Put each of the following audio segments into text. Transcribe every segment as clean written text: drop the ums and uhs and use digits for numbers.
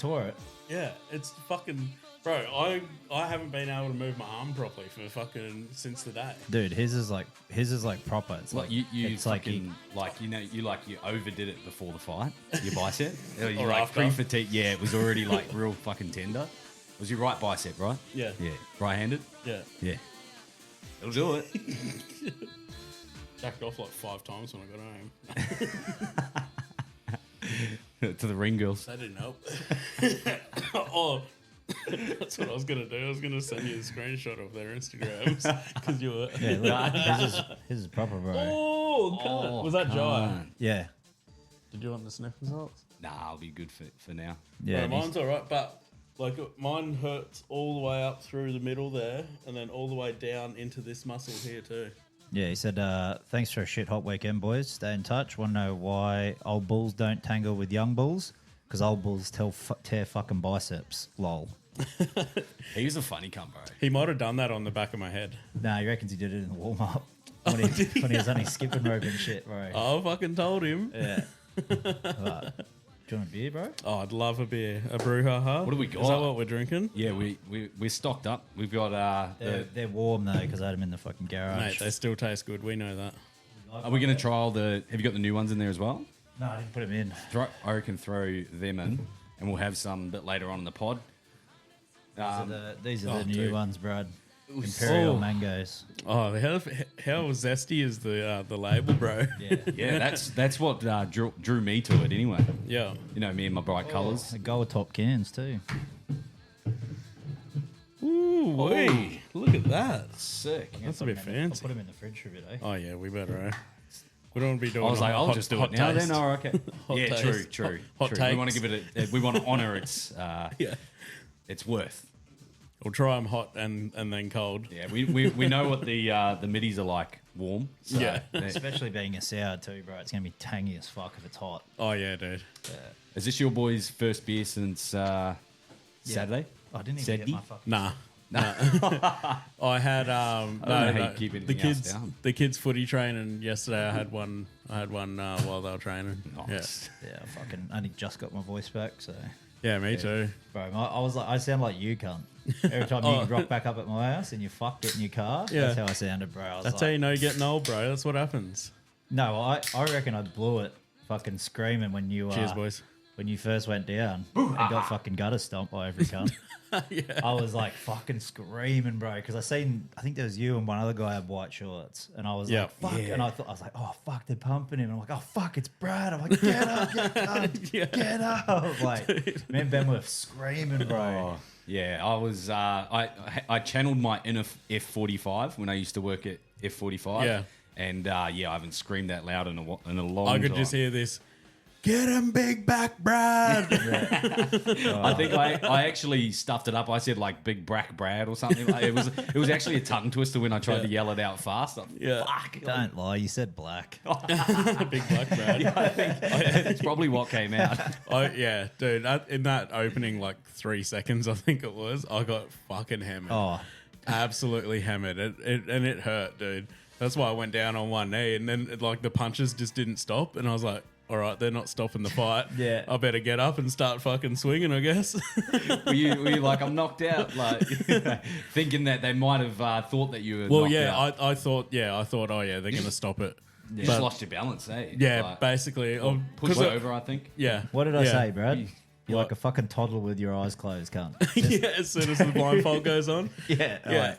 Tore it. Yeah, it's fucking... Bro, I haven't been able to move my arm properly for fucking since the day. Dude, his is like proper. It's Like like you it's fucking you overdid it before the fight. Your bicep, you Or like after. pre-fatigue. Yeah, it was already like real fucking tender. It was your right bicep, right? Yeah. Yeah, right-handed. Yeah. Yeah, it'll do it. Jacked off like 5 times when I got home. To the ring girls. That didn't help. Oh, that's what I was going to do. I was going to send you a screenshot of their Instagrams because you were... yeah, look, his is proper, bro. Oh, cunt. Was that Jai? Yeah, Did you want the sniff results? Nah, I'll be good for now. yeah. No, mine's all right, but like mine hurts all the way up through the middle there and then all the way down into this muscle here too. Yeah, he said, thanks for a shit hot weekend, boys. Stay in touch. Want to know why old bulls don't tangle with young bulls? Because old bulls tear fucking biceps. Lol. He was a funny cunt, bro. He might have done that on the back of my head. Nah, he reckons he did it in the warm-up. When he was only skipping rope and shit, bro. I fucking told him. Yeah. Do you want a beer, bro? Oh, I'd love a beer. A brouhaha. What do we Is got? that what we're drinking? Yeah, we're stocked up. We've got They're warm, though, because I had them in the fucking garage. Mate, they still taste good. We know that. Are we going to trial the? Have you got the new ones in there as well? No, I didn't put them in. I reckon throw them in, and we'll have some a bit later on in the pod. These are the new dude. ones, Brad. Imperial Oh. mangoes. Oh, how zesty is the label, bro? Yeah. Yeah, that's what drew me to it anyway. Yeah. You know, me and my bright colours. The gold top cans, too. Ooh, wee. Look at that. Sick. That's a bit I'll fancy. put them in the fridge for a bit, eh? Oh yeah, we better. We don't want to be doing. I was like, a I'll hot, just do hot it now. taste. Then, oh, okay. Hot Yeah, taste. true. Hot We want to takes. give it. We want to honour its. Yeah. Its worth. We'll try them hot and then cold. Yeah, we know what the middies are like, warm. So, Yeah. Especially being a sour, too, bro. It's going to be tangy as fuck if it's hot. Oh yeah, dude. Is this your boy's first beer since Saturday? I didn't even Saturday? Nah. get my fucking... I had don't know how you keep the anything else kids down. the kids footy training yesterday. I had one while they were training. Nice. Yeah, I fucking only just got my voice back, so... Yeah, me too. Bro, I was like, I sound like you, cunt. Every time you rock back up at my house and you fucked it in your car, Yeah. that's how I sounded, bro. I was That's like, how you know you're getting old, bro. That's what happens. no, I reckon I blew it fucking screaming when you... Cheers, boys. When you first went down and got fucking gutter stomped by every cunt. Yeah. I was like fucking screaming, bro, because I think there was you and one other guy had white shorts, and I was Yeah. like, fuck, Yeah. and I was like, oh fuck, they're pumping him. And I'm like, oh fuck, it's Brad. I'm like, get up, you cunt, Yeah. get up. Like, me and Ben were screaming, bro. Oh, yeah, I was. I channeled my inner F45 when I used to work at F45. Yeah. And I haven't screamed that loud in a long I time. could just hear this. Get him, big back, Brad. I think I actually stuffed it up. I said like Big Brack Brad or something. Like, it was actually a tongue twister when I tried to yell it out fast. Yeah. Fuck. Don't lie, you said black. Big black Brad. I think it's probably what came out. Yeah, dude. In that opening, like 3 seconds, I think it was, I got fucking hammered. Oh, Absolutely hammered. It hurt, dude. That's why I went down on one knee, and then like the punches just didn't stop, and I was like, all right, they're not stopping the fight. Yeah. I better get up and start fucking swinging, I guess. Were you like, I'm knocked out? Like, thinking that they might have thought that you were Well, knocked yeah, out. I thought, oh yeah, they're gonna stop it. You just lost your balance, eh? Yeah, Like, basically. pushed over, I think. Yeah. what did I Yeah. say, Brad? You're What? like a fucking toddler with your eyes closed, cunt. Yeah, as soon as the blindfold goes on. Yeah, Yeah.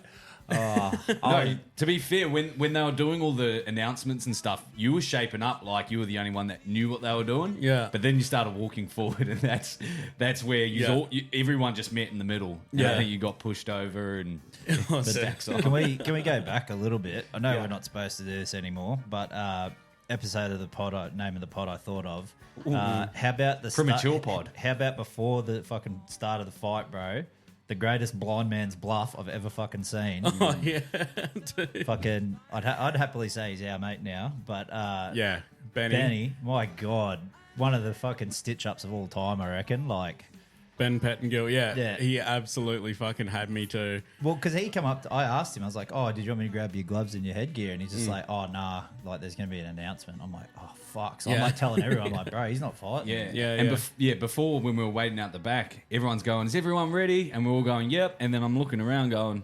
No, to be fair, when they were doing all the announcements and stuff, you were shaping up like you were the only one that knew what they were doing. Yeah. But then you started walking forward, and that's where everyone just met in the middle. And Yeah. I think you got pushed over and Oh, the sick. backside. Can we go back a little bit? I know we're not supposed to do this anymore, but episode of the pod, name of the pod I thought of. How about the Premature pod. How about before the fucking start of the fight, bro? The greatest blind man's bluff I've ever fucking seen. Oh, yeah. Dude. Fucking, I'd happily say he's our mate now, but Yeah. Benny. Benny, my god, one of the fucking stitch ups of all time, I reckon. Like, Ben Pettingill, Yeah. he absolutely fucking had me too. Well, because he come up, I asked him, I was like, "Oh, did you want me to grab your gloves and your headgear?" And he's just like, "Oh, nah, like there's going to be an announcement." I'm like, "Oh, fuck!" So I'm Yeah. like telling everyone, I'm like, "Bro, he's not fighting." Yeah, Yeah, and before when we were waiting out the back, everyone's going, "Is everyone ready?" And we're all going, "Yep." And then I'm looking around, going,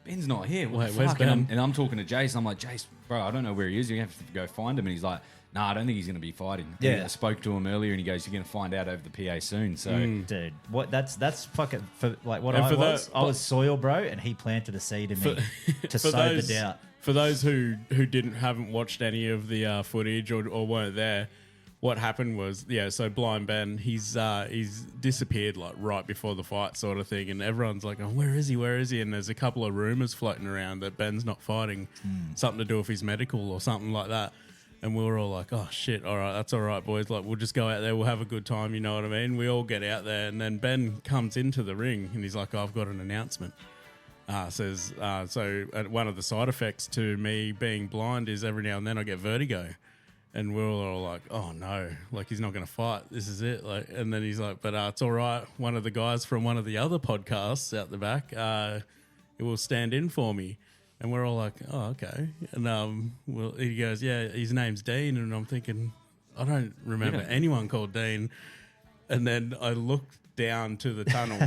"Ben's not here. What Wait, the where's fuck?" Ben? And I'm talking to Jason. I'm like, "Jason, bro, I don't know where he is. You have to go find him." And he's like, "Nah, I don't think he's going to be fighting." Yeah. I spoke to him earlier, and he goes, "You're going to find out over the PA soon." So. Dude, what? That's fucking for like what And I for was. the- I was soil, bro, and he planted a seed in me to sow the doubt. For those who haven't watched any of the footage or weren't there, what happened was, so Blind Ben, he's disappeared like right before the fight sort of thing, and everyone's like, "Oh, where is he? Where is he?" And there's a couple of rumors floating around that Ben's not fighting, something to do with his medical or something like that. And we were all like, "Oh shit, all right, that's all right, boys. Like, we'll just go out there, we'll have a good time." You know what I mean? We all get out there, and then Ben comes into the ring, and he's like, "Oh, I've got an announcement." So one of the side effects to me being blind is every now and then I get vertigo. And we're all like, "Oh no, like he's not going to fight. This is it." Like, and then he's like, "But it's all right. One of the guys from one of the other podcasts out the back, it will stand in for me." And we're all like, "Oh, okay." And he goes, "Yeah, his name's Dean." And I'm thinking, I don't remember anyone called Dean. And then I looked down to the tunnel,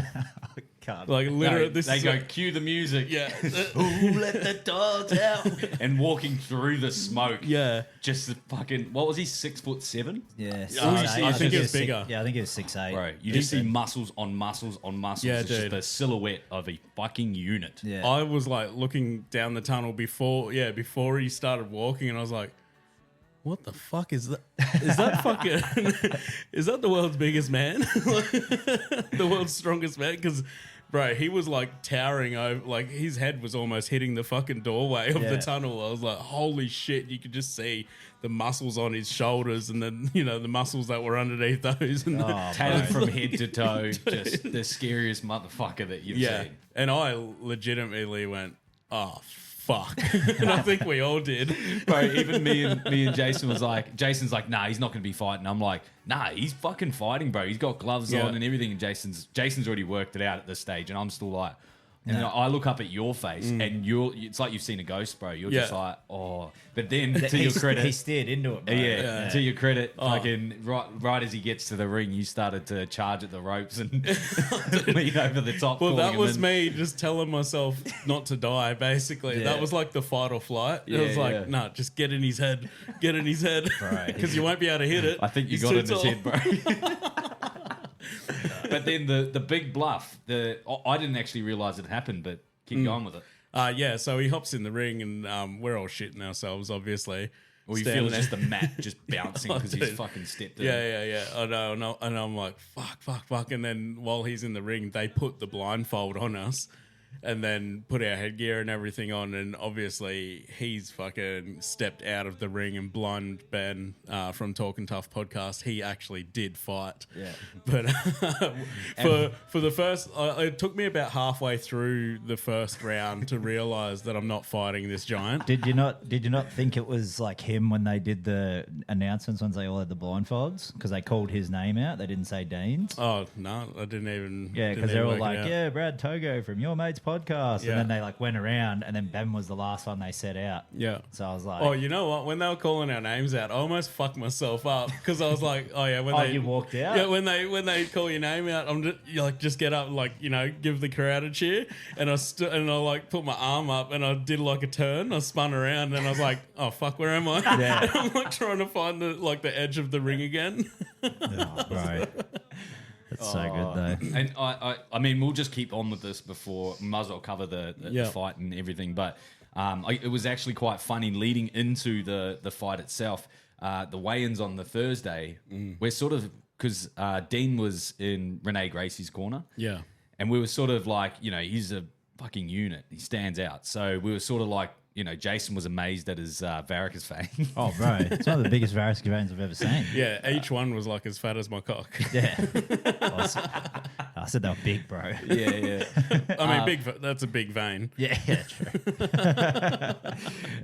Can't. like literally. No, this they is go, like, cue the music. yeah, Who let the dogs out? And walking through the smoke. yeah. Just the fucking, what was he, 6'7"? Yeah, I think it was bigger. Yeah, I think it was 6'8". Bro, you just see muscles on muscles on muscles. Yeah, it's just dude. a silhouette of a fucking unit. Yeah. I was like looking down the tunnel before he started walking, and I was like, "What the fuck is that? Is that fucking? Is that the world's biggest man? The world's strongest man?" Because, bro, he was like towering over, like his head was almost hitting the fucking doorway of the Yeah. tunnel. I was like, "Holy shit!" You could just see the muscles on his shoulders, and then the muscles that were underneath those. And Oh, Tailored bro. from head to toe, just the scariest motherfucker that you've yeah, seen. and I legitimately went, "Oh fuck," and I think we all did. Bro, even me and Jason was like, Jason's like, "Nah, he's not going to be fighting." I'm like, "Nah, he's fucking fighting, bro. He's got gloves Yeah. on and everything." And Jason's already worked it out at this stage, and I'm still like, and I look up at your face, and it's like you've seen a ghost, bro. You're just Yeah. like, "Oh," but then to your he cleredit, steered into it, bro. yeah, to your credit, fucking right as he gets to the ring, you started to charge at the ropes and lean over the top. Well, calling that him was in. me just telling myself not to die, basically. Yeah. That was like the fight or flight. Yeah, it was like, yeah. nah, just get in his head. Right. Because you won't be able to hit it. I think you He's got too in his tall. head, bro. But then the big bluff, I didn't actually realize it happened, but keep going with it. Yeah, so he hops in the ring, and we're all shitting ourselves, obviously. Or you Standing feel it's there. just the mat just bouncing because he's dude. fucking stepped in. Yeah. I know. And I'm like, fuck. And then while he's in the ring, they put the blindfold on us and then put our headgear and everything on. And obviously, he's fucking stepped out of the ring. And Blind Ben from Talking Tough podcast, he actually did fight. Yeah. But for the first, it took me about halfway through the first round to realize that I'm not fighting this giant. Did you not think it was like him when they did the announcements once they all had the blindfolds? Because they called his name out. They didn't say Dean's. Oh, no, I didn't even. Yeah, didn't because they're even all work it like, out. "Yeah, Brad Togo from Your Mate's podcast," Yeah. and then they like went around, and then Ben was the last one they set out. Yeah. So I was like, Oh, you know what? When they were calling our names out, I almost fucked myself up because I was like, "Oh yeah." When "Oh, they you walked out." Yeah, when they call your name out, I'm just you like just get up, like give the crowd a cheer, and I like put my arm up and I did like a turn. I spun around and I was like, "Oh fuck, where am I?" Yeah. And I'm like trying to find the edge of the ring again. Oh, bro. That's so good though. And I mean, we'll just keep on with this before. We might as well cover the Yeah. fight and everything. But it was actually quite funny leading into the fight itself. The weigh-ins on the Thursday, we're sort of, because Dean was in Renee Gracie's corner. Yeah. And we were sort of like, he's a fucking unit. He stands out. So we were sort of like, Jason was amazed at his varicose vein. Oh, bro, it's one of the biggest varicose veins I've ever seen. Yeah, each one was like as fat as my cock. Yeah. I said they were big, bro. yeah. I mean, that's a big vein. Yeah, true.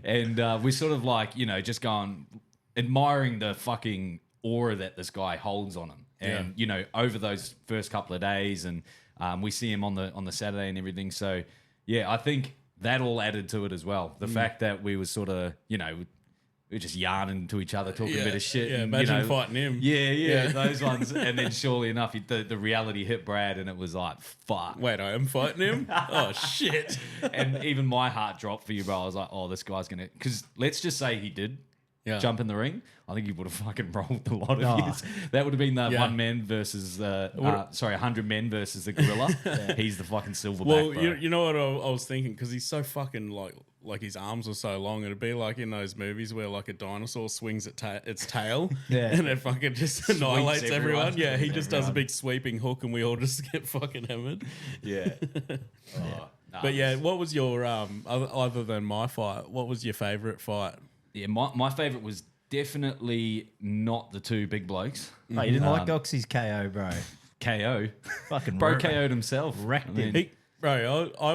And we're sort of like, just going, admiring the fucking aura that this guy holds on him. And you know, over those first couple of days, and we see him on the Saturday and everything. So yeah, I think that all added to it as well. The fact that we was sort of, you know, we were just yarning to each other, talking a bit of shit. Yeah, and, imagine you know, fighting him. Yeah, those ones. And then surely enough, the reality hit Brad, and it was like, fuck. Wait, I am fighting him? Oh, shit. And even my heart dropped for you, bro. I was like, oh, this guy's going to... Because let's just say he did jump in the ring. I think he would have fucking rolled a lot of his. That would have been the 1 man versus... 100 men versus the gorilla. He's the fucking silverback, Well, bro. you know what I was thinking? Because he's so fucking like his arms are so long. It'd be like in those movies where like a dinosaur swings its tail and it fucking just annihilates everyone. Yeah, he just does a big sweeping hook and we all just get fucking hammered. Yeah. But yeah, what was your, other than my fight, what was your favourite fight? Yeah, my favourite was definitely not the two big blokes. Oh, you didn't like Goxie's KO, bro. KO. Fucking Bro KO'd himself. Wrecked him. Bro, I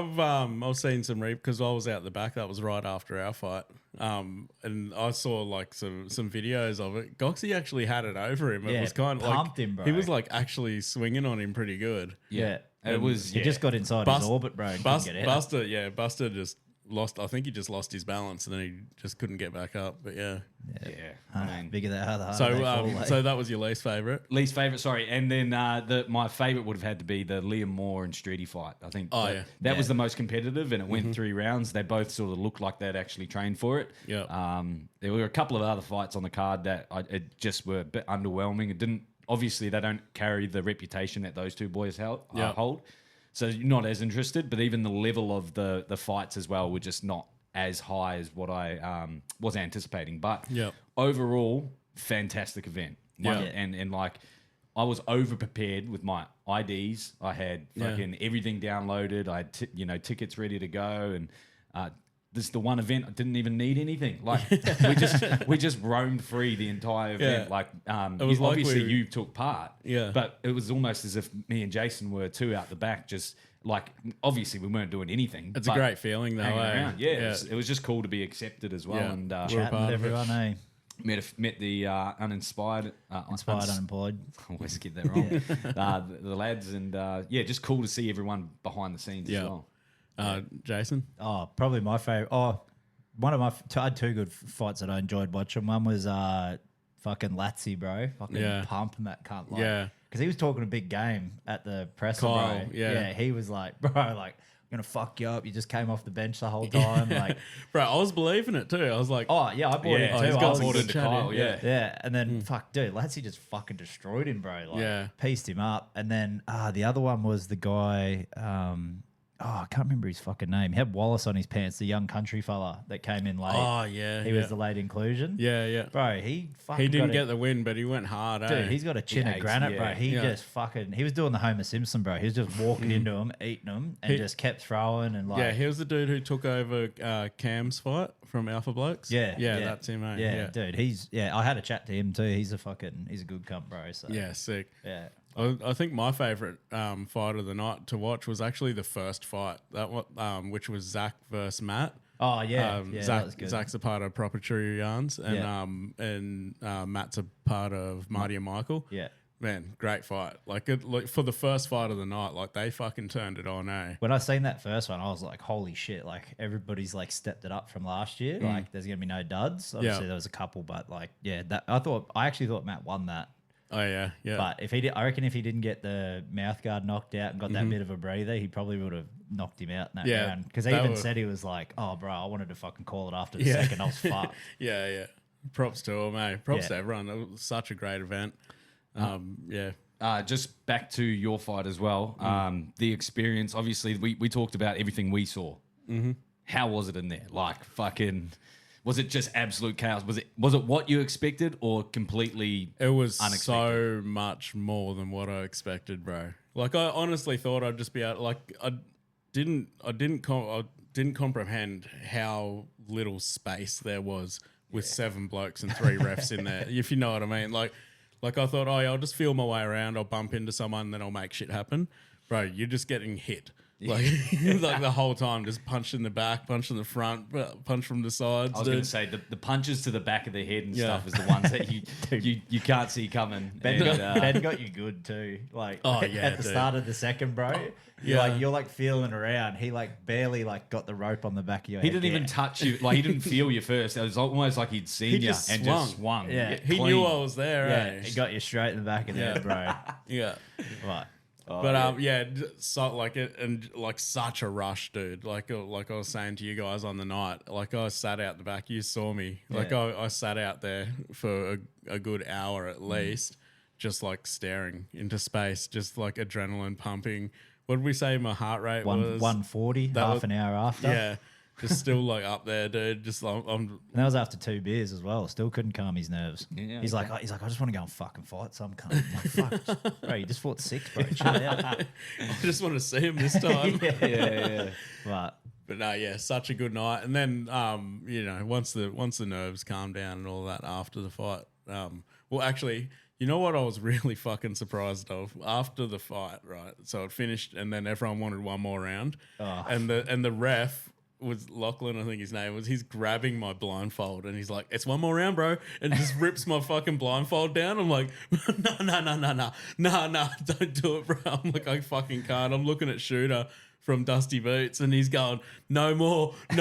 was seeing some because I was out the back. That was right after our fight, and I saw like some videos of it. Goxie actually had it over him. It was kind of pumped like him, bro. He was like actually swinging on him pretty good. Yeah. It was... He just got inside his orbit, bro. And couldn't get out. Buster just lost. I think he just lost his balance and then he just couldn't get back up. But yeah. Bigger the harder they fall, So that was your least favorite. Least favorite, sorry. And then my favorite would have had to be the Liam Moore and Streety fight. I think that was the most competitive, and it went 3 rounds. They both sort of looked like they'd actually trained for it. Yeah. There were a couple of other fights on the card that it just were a bit underwhelming. It didn't... Obviously, they don't carry the reputation that those two boys hold. So you're not as interested, but even the level of the fights as well were just not as high as what I was anticipating. But overall, fantastic event. And like, I was over prepared with my IDs. I had fucking everything downloaded. I had tickets ready to go, and this is the one event I didn't even need anything. Like we just roamed free the entire event. Like it was obviously you took part. Yeah. But it was almost as if me and Jason were two out the back, just like obviously we weren't doing anything. It's a great feeling though. Around. Yeah. It was just cool to be accepted as well. And chatting with everyone, eh? Met the uninspired, Inspired unemployed. I always get that wrong. The lads, and just cool to see everyone behind the scenes as well. Jason? Oh, probably my favorite. Oh, one of my I had 2 good fights that I enjoyed watching. One was fucking Latsy, bro. Fucking pumping that cunt. Like, because he was talking a big game at the presser, Kyle, bro. yeah. He was like, bro, like, I'm gonna fuck you up. You just came off the bench the whole time, like, bro. I was believing it too. I was like, oh yeah, I bought it too. He's I got was bought into Kyle, and then fuck, dude, Latsy just fucking destroyed him, bro. Like, pieced him up. And then the other one was the guy. I can't remember his fucking name. He had Wallace on his pants, the young country fella that came in late. Oh, yeah. He was the late inclusion. Yeah. Bro, he didn't get the win, but he went hard, Dude, he's got a chin of granite, bro. He just he was doing the Homer Simpson, bro. He was just walking into him, eating them, and just kept throwing and like... Yeah, he was the dude who took over Cam's fight from Alpha Blokes. Yeah, that's him, mate. Yeah, dude, I had a chat to him too. He's a good cunt, bro. So. Yeah, sick. Yeah. I think my favourite fight of the night to watch was actually the first fight, which was Zach versus Matt. Oh yeah, that was good. Zach's a part of Proper True Yarns, and Matt's a part of Marty and Michael. Yeah, man, great fight. Like for the first fight of the night, like they fucking turned it on. When I seen that first one, I was like, holy shit! Like everybody's like stepped it up from last year. Like there's gonna be no duds. Obviously there was a couple, but like I actually thought Matt won that. Oh yeah. But I reckon if he didn't get the mouth guard knocked out and got that bit of a breather, he probably would have knocked him out in that round. Because he even said he was like, "Oh, bro, I wanted to fucking call it after the second. I was fucked." Yeah. Props to him, mate. Props to everyone. It was such a great event. Just back to your fight as well. The experience. Obviously, we talked about everything we saw. How was it in there? Like fucking. Was it just absolute chaos? Was it what you expected or completely It was unexpected? So much more than what I expected, bro. Like I honestly thought I'd just be out. Like I didn't comprehend how little space there was with 7 blokes and 3 refs in there. If you know what I mean. Like I thought, I'll just feel my way around. I'll bump into someone, then I'll make shit happen, bro. You're just getting hit. Like, like the whole time, just punch in the back, punch in the front, punch from the sides. I was going to say the punches to the back of the head and stuff is the ones that you can't see coming. Ben got you good too. Like at the start of the second, bro. You're like feeling around. He like barely like got the rope on the back of your head. He didn't even touch you. Like he didn't feel you first. It was almost like he'd seen you just and swung. just swung. Yeah. He knew I was there. Yeah, he got you straight in the back of the head, bro. Yeah. Right. So like it and like such a rush, dude. Like I was saying to you guys on the night, like I sat out the back. You saw me. Like I sat out there for a good hour at least, just like staring into space, just like adrenaline pumping. What did we say my heart rate was? 140, half an hour after. Yeah. Just still like up there, dude. Just like and that was after 2 beers as well. Still couldn't calm his nerves. Yeah, he's like, I just want to go and fucking fight some cunt. I'm like, fuck, bro, you just fought 6, bro. Chill out. I just want to see him this time. yeah. But no, yeah, such a good night. And then, once the nerves calmed down and all that after the fight. Well, actually, you know what I was really fucking surprised of after the fight, right? So it finished, and then everyone wanted one more round, and the ref was Lachlan, I think his name was. He's grabbing my blindfold and he's like, "It's one more round, bro," and just rips my fucking blindfold down. I'm like, no, don't do it, bro. I'm like, I fucking can't. I'm looking at Shooter from Dusty Boots, and he's going, "No more." And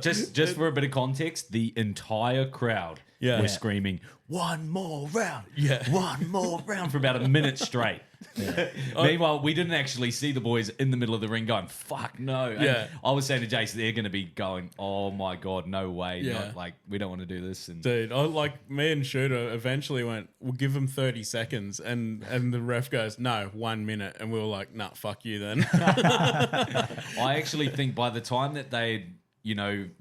just for a bit of context, the entire crowd were screaming, "One more round, one more round" for about a minute straight. Meanwhile, we didn't actually see the boys in the middle of the ring going, "Fuck no!" And I was saying to Jason, they're going to be going, "Oh my god, no way!" Not, like, we don't want to do this. And dude, me and Shooter eventually went, "We'll give him 30 seconds," and the ref goes, "No, 1 minute," and we were like, "Nah, fuck you then." I actually think by the time that they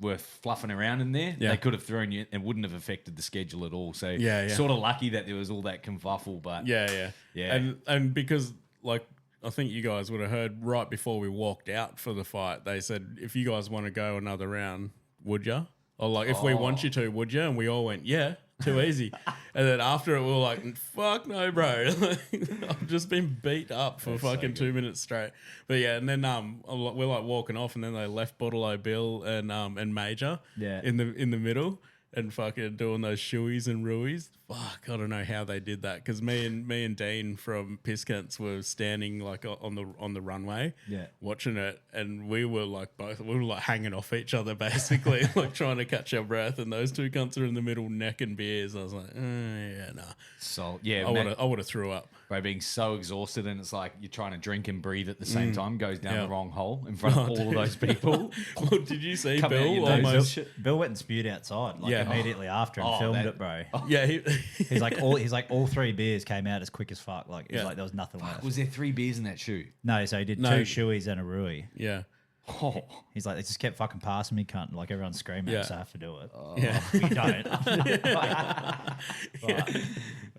were fluffing around in there, they could have thrown you and wouldn't have affected the schedule at all. So sort of lucky that there was all that confuffle, but yeah. And because like I think you guys would have heard right before we walked out for the fight, they said, "If you guys want to go another round, would you?" Or like, "If we want you to, would you?" And we all went, "Yeah." Too easy. And then after it, we were like, "Fuck no, bro." I've just been beat up for fucking 2 minutes straight. But yeah, and then we're like walking off, and then they left Bottle Bill and Major in the middle and fucking doing those shoeies and ruies. Fuck, I don't know how they did that, because me and Dean from Piscants were standing like on the runway, watching it, and we were like hanging off each other basically, like trying to catch our breath, and those two cunts are in the middle necking beers. I was like, nah. So I would have threw up. By being so exhausted, and it's like you're trying to drink and breathe at the same time, goes down the wrong hole in front of all of those people. Well, did you see Bill almost? Bill went and spewed outside immediately after and filmed it, bro. Yeah, he's like all 3 beers came out as quick as fuck. Like it was like there was nothing left. Was there 3 beers in that shoe? No, so he did 2 shoeies and a rui. Yeah. Oh. He's like, they just kept fucking passing me, cunt. Like everyone's screaming, so I have to do it. You don't.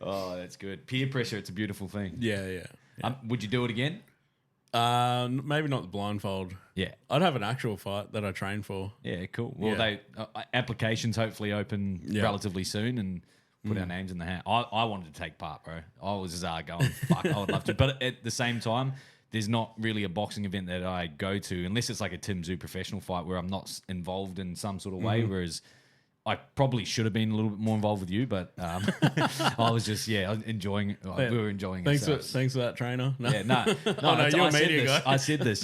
Oh, that's good. Peer pressure, it's a beautiful thing. Yeah. Would you do it again? Maybe not the blindfold. Yeah. I'd have an actual fight that I train for. Yeah, cool. Well, they applications hopefully open relatively soon and put our names in the hat. I wanted to take part, bro. I was just going, fuck, I would love to. But at the same time, there's not really a boxing event that I go to unless it's like a Tim Zoo professional fight where I'm not involved in some sort of way, whereas I probably should have been a little bit more involved with you, but I was just enjoying it. We were enjoying it. Thanks for that, trainer. No. No, you're a media guy. I said this,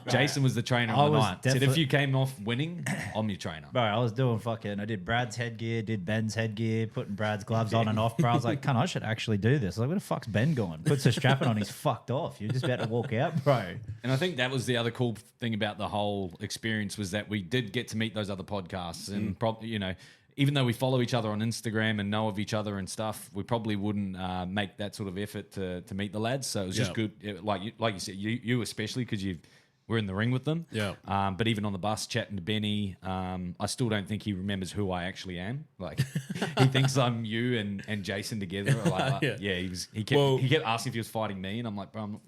Jason was the trainer on the night. Said if you came off winning, I'm your trainer. Bro, I was doing I did Brad's headgear, did Ben's headgear, putting Brad's gloves on and off, bro. I was like, I should actually do this. I was like, where the fuck's Ben going? Puts a strapping on, he's fucked off. You're just about to walk out, bro. And I think that was the other cool thing about the whole experience was that we did get to meet those other podcasts and even though we follow each other on Instagram and know of each other and stuff, we probably wouldn't make that sort of effort to meet the lads. So it was just good. Like you said, you especially because we're in the ring with them. Yeah. But even on the bus chatting to Benny, I still don't think he remembers who I actually am. Like he thinks I'm you and Jason together. He kept asking if he was fighting me, and I'm like, bro,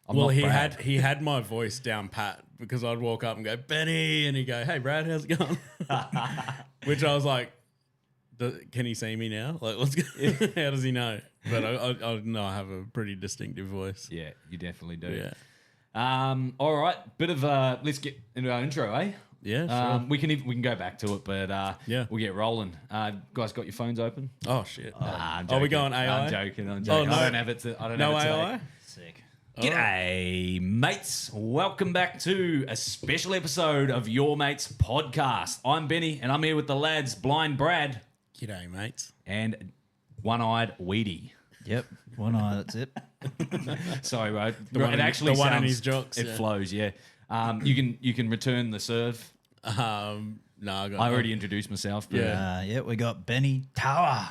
I'm not Brad. He had my voice down pat because I'd walk up and go, "Benny," and he'd go, "Hey Brad, how's it going?" Which I was like, can he see me now? Like, let's go. How does he know? But I know I have a pretty distinctive voice. Yeah, you definitely do. Yeah. All right, bit of let's get into our intro, eh? Yeah, sure. We can go back to it, but Yeah. we'll get rolling. Guys, got your phones open? Oh shit. I'm Are we joking. going AI? I'm joking. Oh, no. I don't have it. I don't No have it AI? today. Sick. G'day, mates. Welcome back to a special episode of Your Mates Podcast. I'm Benny, and I'm here with the lads, Blind Brad G'day, mates. and One-Eyed Weedy. Yep. One eye, that's it. Sorry, bro. one It in- actually the one in sounds, his jocks, It yeah. flows, yeah. You can return the serve. No, I got I already introduced myself. But Yeah. We got Benny Tower.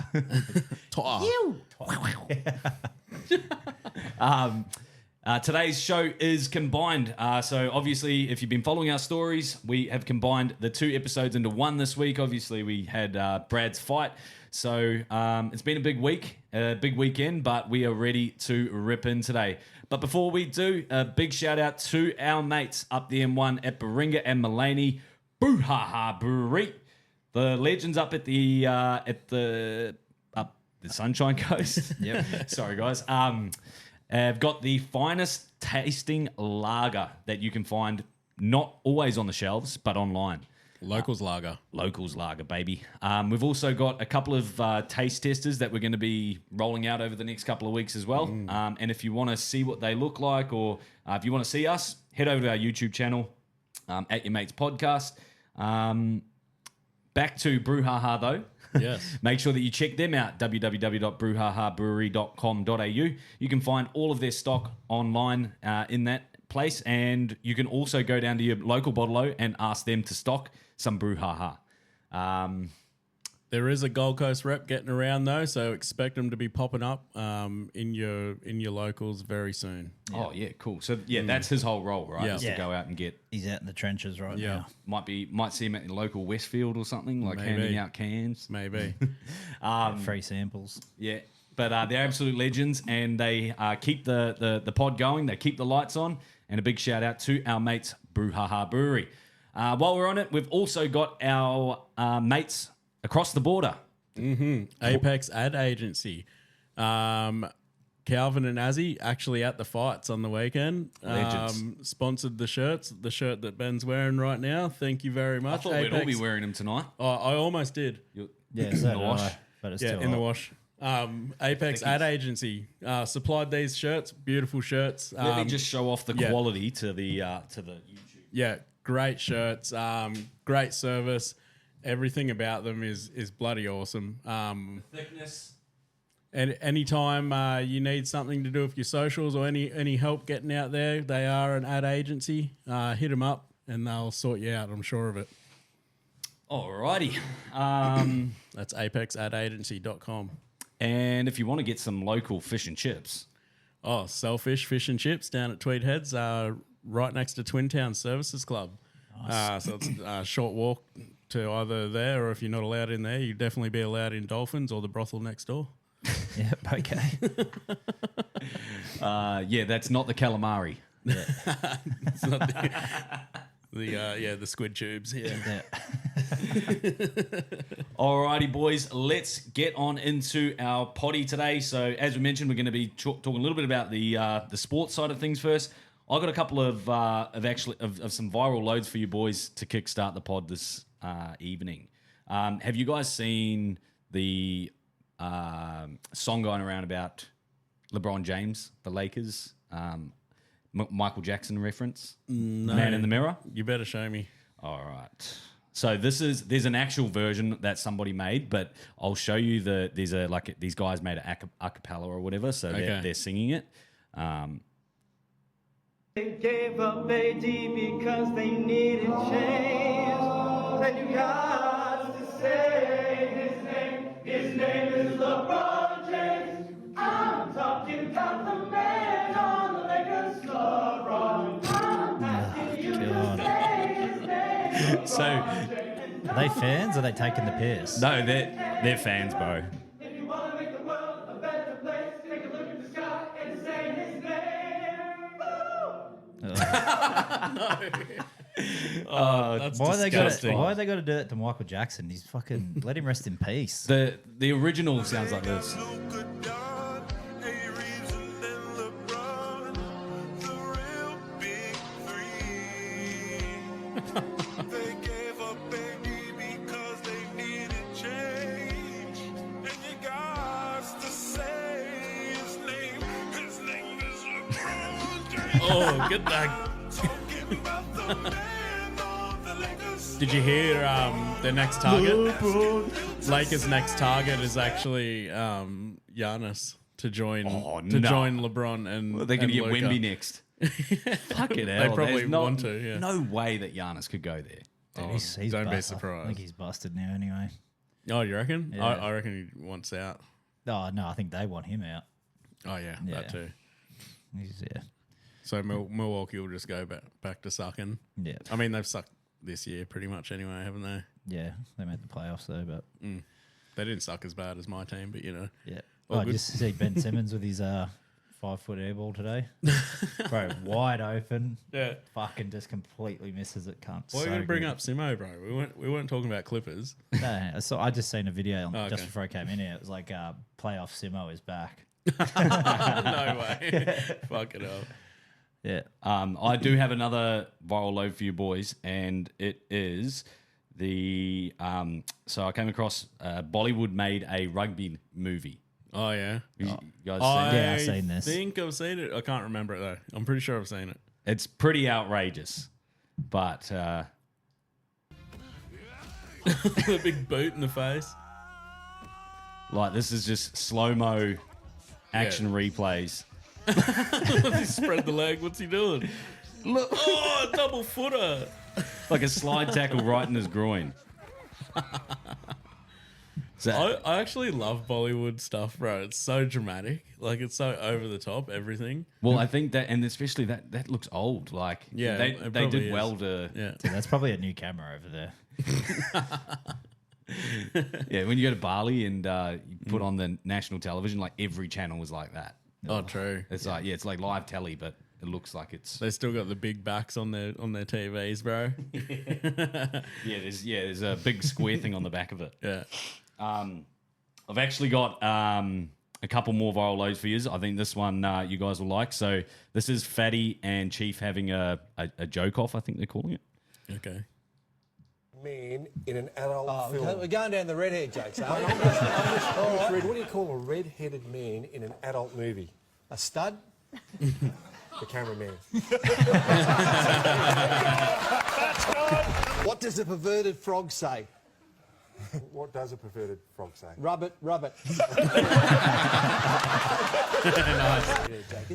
Today's show is combined. So obviously, if you've been following our stories, we have combined the 2 episodes into one this week. Obviously, we had Brad's fight. So it's been a big week, a big weekend, but we are ready to rip in today. But before we do, a big shout out to our mates up the M1 at Baringa and Mullaney Boo-ha-ha Brewery. The legends up at the Sunshine Coast. Yep. Sorry, guys. Have got the finest tasting lager that you can find, not always on the shelves, but online. Locals lager. Locals lager, baby. We've also got a couple of taste testers that we're going to be rolling out over the next couple of weeks as well. And if you want to see what they look like, or if you want to see us, head over to our YouTube channel, at Your Mates Podcast. Back to Brouhaha though. Yes. Make sure that you check them out, www.brouhahabrewery.com.au. You can find all of their stock online in that place, and you can also go down to your local bottle-o and ask them to stock some Brouhaha. There is a Gold Coast rep getting around though, so expect them to be popping up in your locals very soon. Oh, yeah, cool. So, yeah, that's his whole role, right? Yeah. Is to go out and get... He's out in the trenches right now. Might see him at the local Westfield or something, like Maybe. handing out cans. Maybe. Free samples. Yeah, but they're absolute legends, and they keep the pod going. They keep the lights on, and a big shout out to our mates Brouhaha Brewery. While we're on it, we've also got our mates across the border. Apex Ad Agency. Calvin and Azzy actually at the fights on the weekend. Legends. Sponsored the shirts, the shirt that Ben's wearing right now. Thank you very I much. thought we'd all be wearing them tonight. Oh, I almost did. Yeah, in the wash. But it's Yeah, still in the hot. wash. Apex Ad Agency supplied these shirts, beautiful shirts. Let me just show off the yeah. quality to the YouTube. Yeah, great shirts, great service. Everything about them is bloody awesome. Thickness. And anytime you need something to do with your socials or any help getting out there, they are an ad agency. Hit them up and they'll sort you out. I'm sure of it. Alrighty. That's apexadagency.com. And if you want to get some local fish and chips, Oh, Selfish Fish and Chips down at Tweed Heads, right next to Twin Town Services Club. So it's a short walk to either there, or if you're not allowed in there, you'd definitely be allowed in Dolphins or the brothel next door. Yep, okay. yeah, that's not the calamari. It's not the squid tubes. Yeah. Yeah. Alrighty, boys, let's get on into our potty today. So, as we mentioned, we're going to be talking a little bit about the sports side of things first. I got a couple of some viral loads for you boys to kickstart the pod this evening. Have you guys seen the song going around about LeBron James, the Lakers, Michael Jackson reference? No. Man in the Mirror? You better show me. All right. So there's an actual version that somebody made, but I'll show you these guys made it a cappella or whatever, so they're singing it. They gave up AD because they needed change. Then you got to say his name. His name is LeBron James. I'm talking about the man on the Lakers, LeBron. I'm asking you to say his name. So Are they fans or are they taking the piss? no, they're fans, bro. If you want to make the world a better place, take a look at the sky and say his name. That's Why they disgusting. got to do that to Michael Jackson? He's fucking let him rest in peace. The original sounds like this. Oh, get that. Did you hear their next target? Lakers' next target is actually Giannis to join join LeBron and They're going to get Luka. Wemby next. Fucking hell. They probably There's want to, yeah. No way that Giannis could go there. Dude, he's don't be busted. I surprised. think he's busted now anyway. Oh, you reckon? Yeah. I reckon he wants out. Oh, no, I think they want him out. Oh, yeah, that too. Yeah. So Milwaukee will just go back to sucking. Yeah. I mean, they've sucked this year pretty much anyway, haven't they? Yeah, they made the playoffs though, but They didn't suck as bad as my team, but, you know. yeah. All I good. just see Ben Simmons with his 5-foot air ball today. Bro, wide open. Yeah. Fucking just completely misses it, cunt. Why are you So going to bring good. up Simo, bro? We weren't talking about Clippers. No, I just seen a video Oh, just okay. before I came in here. It was like playoff Simo is back. No way. Fuck it up. Yeah. I do have another viral load for you boys, and it is the so I came across Bollywood made a rugby movie. Oh, yeah. You guys seen it? Yeah, I've seen this. I think I've seen it. I can't remember it, though. I'm pretty sure I've seen it. It's pretty outrageous, but The big boot in the face. like this is just slow-mo action replays. He spread the leg. What's he doing? Look, Oh, a double footer. like a slide tackle right in his groin. So, I actually love Bollywood stuff, bro. It's so dramatic. Like, it's so over the top, everything. well, I think that, and especially that looks old. Like, Yeah, they it they probably did is. well to. Yeah. Dude, that's probably a new camera over there. Yeah, when you go to Bali and you put on the national television, like every channel was like that. Oh, true. It's like it's like live telly, but it looks like it's They still got the big backs on their TVs, bro. there's a big square thing on the back of it. Yeah. I've actually got a couple more viral loads for you. I think this one you guys will like. So this is Fatty and Chief having a joke off, I think they're calling it. Okay. Man in an adult film. We're going down the redhead jokes, aren't we? Fred, what do you call a red-headed man in an adult movie? A stud? The cameraman. What does a perverted frog say? What does a perverted frog say? Rub it, rub it.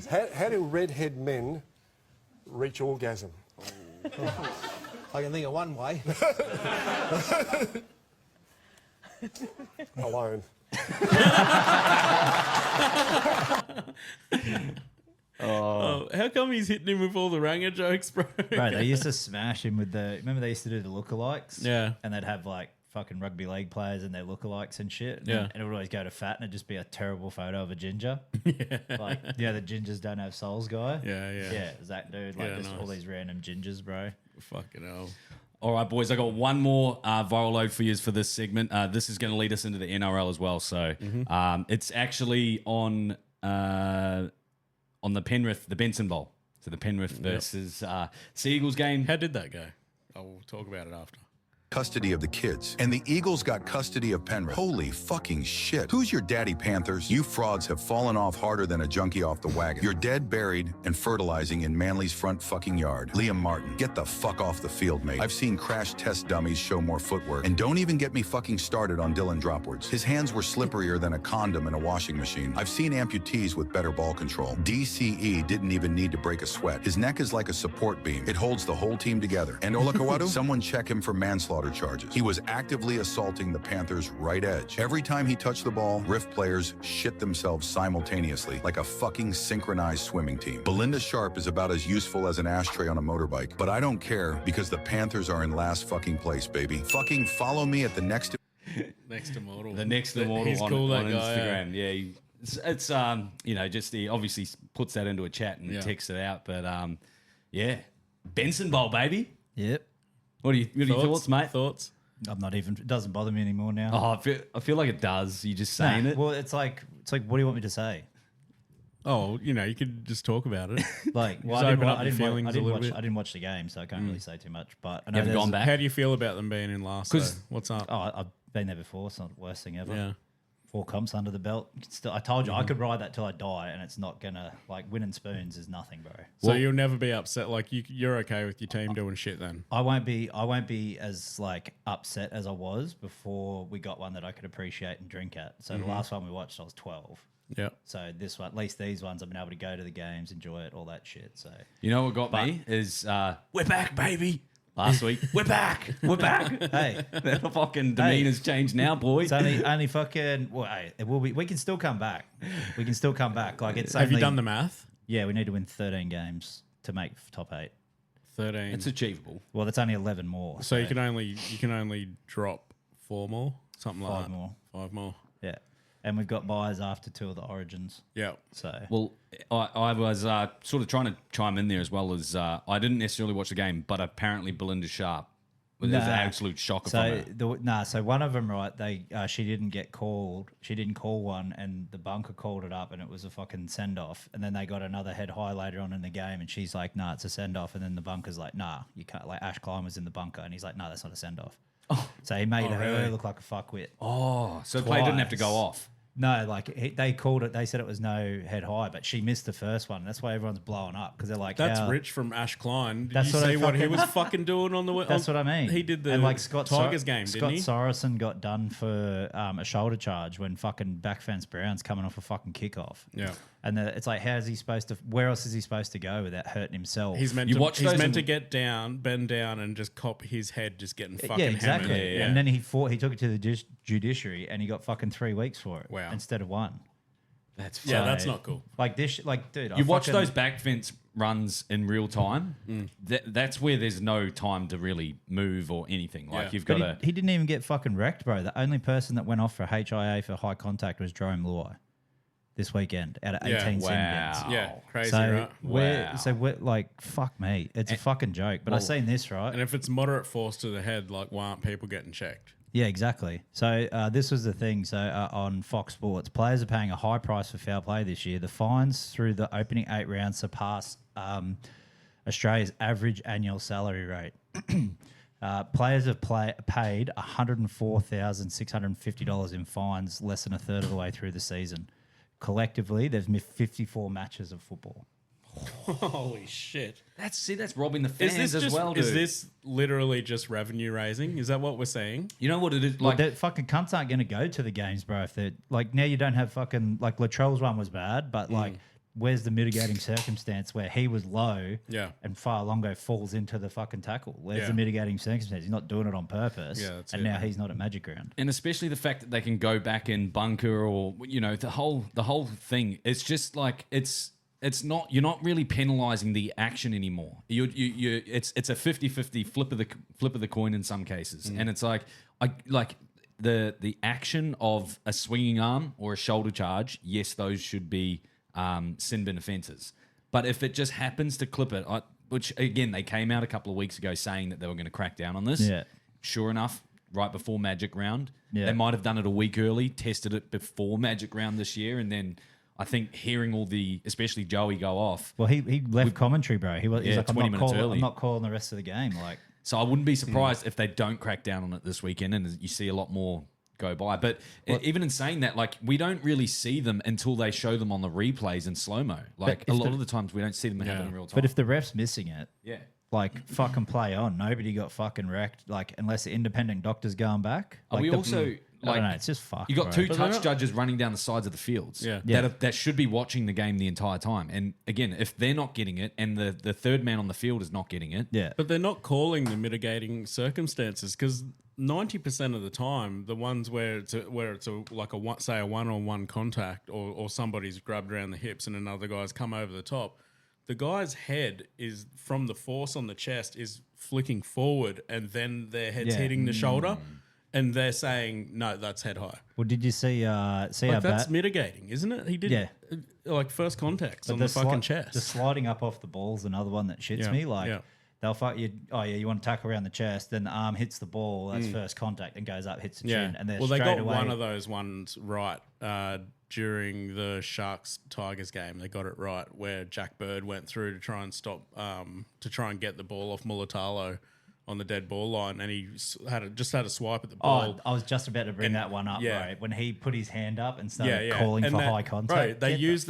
How do redhead men reach orgasm? I can think of one way. Alone. Oh, how come he's hitting him with all the Ranger jokes, bro? Bro, they used to smash him with the. Remember they used to do the lookalikes? Yeah. And they'd have like fucking rugby league players and their lookalikes and shit. Yeah. And it would always go to Fat and it'd just be a terrible photo of a ginger. Yeah. Like, the gingers don't have souls guy. Yeah, yeah. Yeah, it's that dude. Like, Yeah, just all nice. these random gingers, bro. Fucking hell. All right, boys, I got one more viral load for you for this segment. This is going to lead us into the NRL as well. So it's actually on the Penrith, the Benson Bowl. So the Penrith versus Sea Eagles game. How did that go? I'll talk about it after. Custody of the kids, and the Eagles got custody of Penrith. Holy fucking shit. Who's your daddy, Panthers? You frauds have fallen off harder than a junkie off the wagon. You're dead, buried, and fertilizing in Manly's front fucking yard. Liam Martin, get the fuck off the field, mate. I've seen crash test dummies show more footwork. And don't even get me fucking started on Dylan Dropwards. His hands were slipperier than a condom in a washing machine. I've seen amputees with better ball control. DCE didn't even need to break a sweat. His neck is like a support beam. It holds the whole team together. And Olakawadu, someone check him for manslaughter charges. He was actively assaulting the Panthers' right edge. Every time he touched the ball, Riff players shit themselves simultaneously like a fucking synchronized swimming team. Belinda Sharp is about as useful as an ashtray on a motorbike, but I don't care because the Panthers are in last fucking place, baby. Fucking follow me at the next... Next Immortal. The next Immortal He's on, cool, that on guy, Instagram. Yeah, it's you know, just he obviously puts that into a chat and texts it out. But yeah, Benson Bowl, baby. Yep. What are your thoughts, mate? Thoughts? I'm not even. It doesn't bother me anymore now. Oh, I feel like it does. You just saying it. Well, it's like, what do you want me to say? Oh, you know, you could just talk about it. Like, well, Just I open didn't, up I your didn't, feelings I a didn't little watch. bit. I didn't watch the game, so I can't really say too much. But I know You haven't there's- gone back? How do you feel about them being in last? 'Cause- Though? What's up? Oh, I've been there before. It's not the worst thing ever. Yeah. 4 comps under the belt. Still, I told you I could ride that till I die, and it's not gonna like winning spoons is nothing, bro. So you'll never be upset. Like you're okay with your team doing shit then. I won't be as like upset as I was before we got one that I could appreciate and drink at. So the last one we watched, I was 12. Yeah. So this one, at least these ones, I've been able to go to the games, enjoy it, all that shit. So You know what got me is we're back, baby. Last week, we're back. We're back. hey, The fucking demeanor's changed now, boys. it's only fucking. Well, hey, it will be. We can still come back. We can still come back. Like it's. Have you only- done the math? Yeah, we need to win 13 games to make top 8. 13. It's achievable. Well, that's only 11 more. So you can only drop 4 more, something like 5 that. more. 5 more. Yeah, and we've got buys after 2 of the Origins. Yeah. So Well, I was sort of trying to chime in there as well as I didn't necessarily watch the game, but apparently Belinda Sharp was an absolute shocker from her. So one of them, right? She didn't get called. She didn't call one, and the bunker called it up, and it was a fucking send off. And then they got another head high later on in the game, and she's like, "Nah, it's a send off." And then the bunker's like, "Nah, you can't." Like Ash Klein was in the bunker, and he's like, "No, that's not a send off." So he made her really? look like a fuckwit. Oh, so the play didn't have to go off. No, like they called it. They said it was no head high, but she missed the first one. That's why everyone's blowing up because they're like, That's how- rich from Ash Klein. Did That's you what I see what he fucking- was fucking doing on the That's what I mean. He did the and like Scott Tigers game, Scott didn't he? Sorensen got done for a shoulder charge when fucking back fence Brown's coming off a fucking kickoff. Yeah. And it's like, how is he supposed to? Where else is he supposed to go without hurting himself? He's meant to get down, bend down, and just cop his head just getting fucking yeah, exactly. hammered. Yeah. And then he took it to the judiciary, and he got fucking 3 weeks for it. Wow. Instead of 1. That's Yeah, that's not cool. Like this, like dude, You watch those back fence runs in real time. Mm. That's where there's no time to really move or anything. Like Yeah. you've got to. But he didn't even get fucking wrecked, bro. The only person that went off for HIA for high contact was Jerome Luai this weekend out of 18 sin bins. Yeah, crazy, So right? we're like, fuck me, it's a fucking joke. But I seen this, right? And if it's moderate force to the head, like, why aren't people getting checked? Yeah, exactly. So this was the thing. So on Fox Sports, players are paying a high price for foul play this year. The fines through the opening 8 rounds surpass Australia's average annual salary rate. Players have paid $104,650 in fines less than a third of the way through the season. Collectively, they've missed 54 matches of football. Holy shit. That's robbing the fans Is dude. this literally just revenue raising? Is that what we're saying? You know what it is? Like, Like, the fucking cunts aren't going to go to the games, bro. If they're like, now you don't have fucking like Latrell's one was bad, but like, where's the mitigating circumstance where he was low and Fa'alongo falls into the fucking tackle? Where's the mitigating circumstance? He's not doing it on purpose. Yeah, that's and it, now man. he's not at Magic Round. and especially the fact that they can go back in bunker or the whole thing. It's just like it's not, you're not really penalizing the action anymore. It's a 50-50 flip of the coin in some cases, and it's like the action of a swinging arm or a shoulder charge. Yes, those should be sin bin offences, but if it just happens to clip it, which again they came out a couple of weeks ago saying that they were going to crack down on this. Yeah. Sure enough, right before Magic Round, Yeah. they might have done it a week early, tested it before Magic Round this year, and then I think hearing especially Joey go off. Well, he left commentary, bro. He's like, 20 minutes early. I'm not calling the rest of the game. Like, So I wouldn't be surprised if they don't crack down on it this weekend and you see a lot more go by. But even in saying that, like, we don't really see them until they show them on the replays in slow-mo. Like, a lot of the times we don't see them happen in real time. but if the ref's missing it, yeah. like, fucking play on. Nobody got fucking wrecked. Like, unless the independent doctor's going back. Are Like we the- also... I don't know. It's just fucked. You got bro. two touch judges running down the sides of the fields that should be watching the game the entire time. And again, if they're not getting it and the third man on the field is not getting it, Yeah. But they're not calling the mitigating circumstances because 90% of the time, the ones where it's a one-on-one contact or somebody's grabbed around the hips and another guy's come over the top, the guy's head is from the force on the chest is flicking forward and then their head's hitting the shoulder. And they're saying, no, that's head high. Well, did you see how That's bad? mitigating, isn't it? He did like first contacts on the fucking chest. The sliding up off the ball's another one that shits me. Like, they'll fuck you. Oh, yeah, you want to tackle around the chest, then the arm hits the ball. That's first contact and goes up, hits the chin. And they're well, they straight got away. one of those ones right during the Sharks-Tigers game. They got it right where Jack Bird went through to try and stop, to try and get the ball off Mulatalo on the dead ball line, and he just had a swipe at the ball. Oh, I was just about to bring that one up, yeah. right? When he put his hand up and started calling And for high contact. Bro,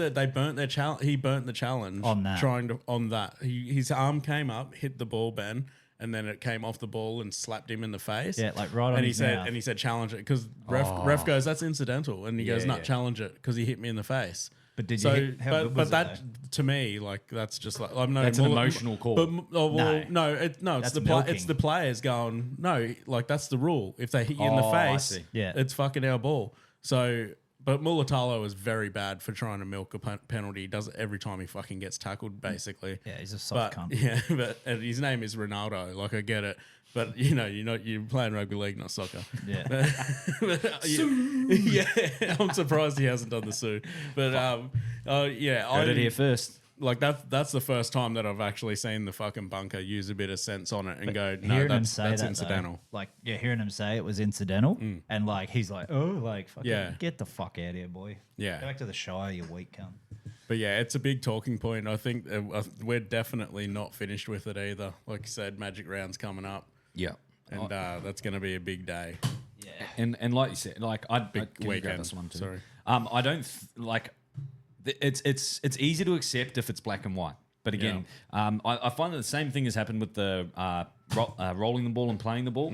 they burnt their challenge. He burnt the challenge On that. His arm came up, hit the ball, Ben, and then it came off the ball and slapped him in the face. Yeah, like right on and his he said, mouth. And he said, challenge it, because ref goes, that's incidental, and he goes, not challenge it because he hit me in the face. But did you? How good was that it, to me, like that's just like I'm no. That's an emotional call. But it's That's the milking. it's the players going no, like that's the rule. If they hit you in the I face, see. Yeah. it's fucking our ball. So, but Mulatalo is very bad for trying to milk a penalty. He does it every time he fucking gets tackled, basically. Yeah, he's a soft But cunt. yeah, but and his name is Ronaldo. Like I get it, but you're playing rugby league, not soccer. Yeah. Yeah, I'm surprised he hasn't done the Sue. But Heard it here first. like that's the first time that I've actually seen the fucking bunker use a bit of sense on it and go, no, Hearing him that's say that, incidental. though, like, yeah, hearing him say it was incidental, and like he's like, oh, like, fucking Yeah. get the fuck out of here, boy. Yeah. Go back to the Shire, you weak cunt. But yeah, it's a big talking point. I think we're definitely not finished with it either. Like you said, Magic Round's coming up, Yeah. and that's going to be a big day. Yeah. And like you said, like can you grab weekend. this one too? Sorry. I don't like. It's easy to accept if it's black and white, but again, I find that the same thing has happened with the rolling the ball and playing the ball.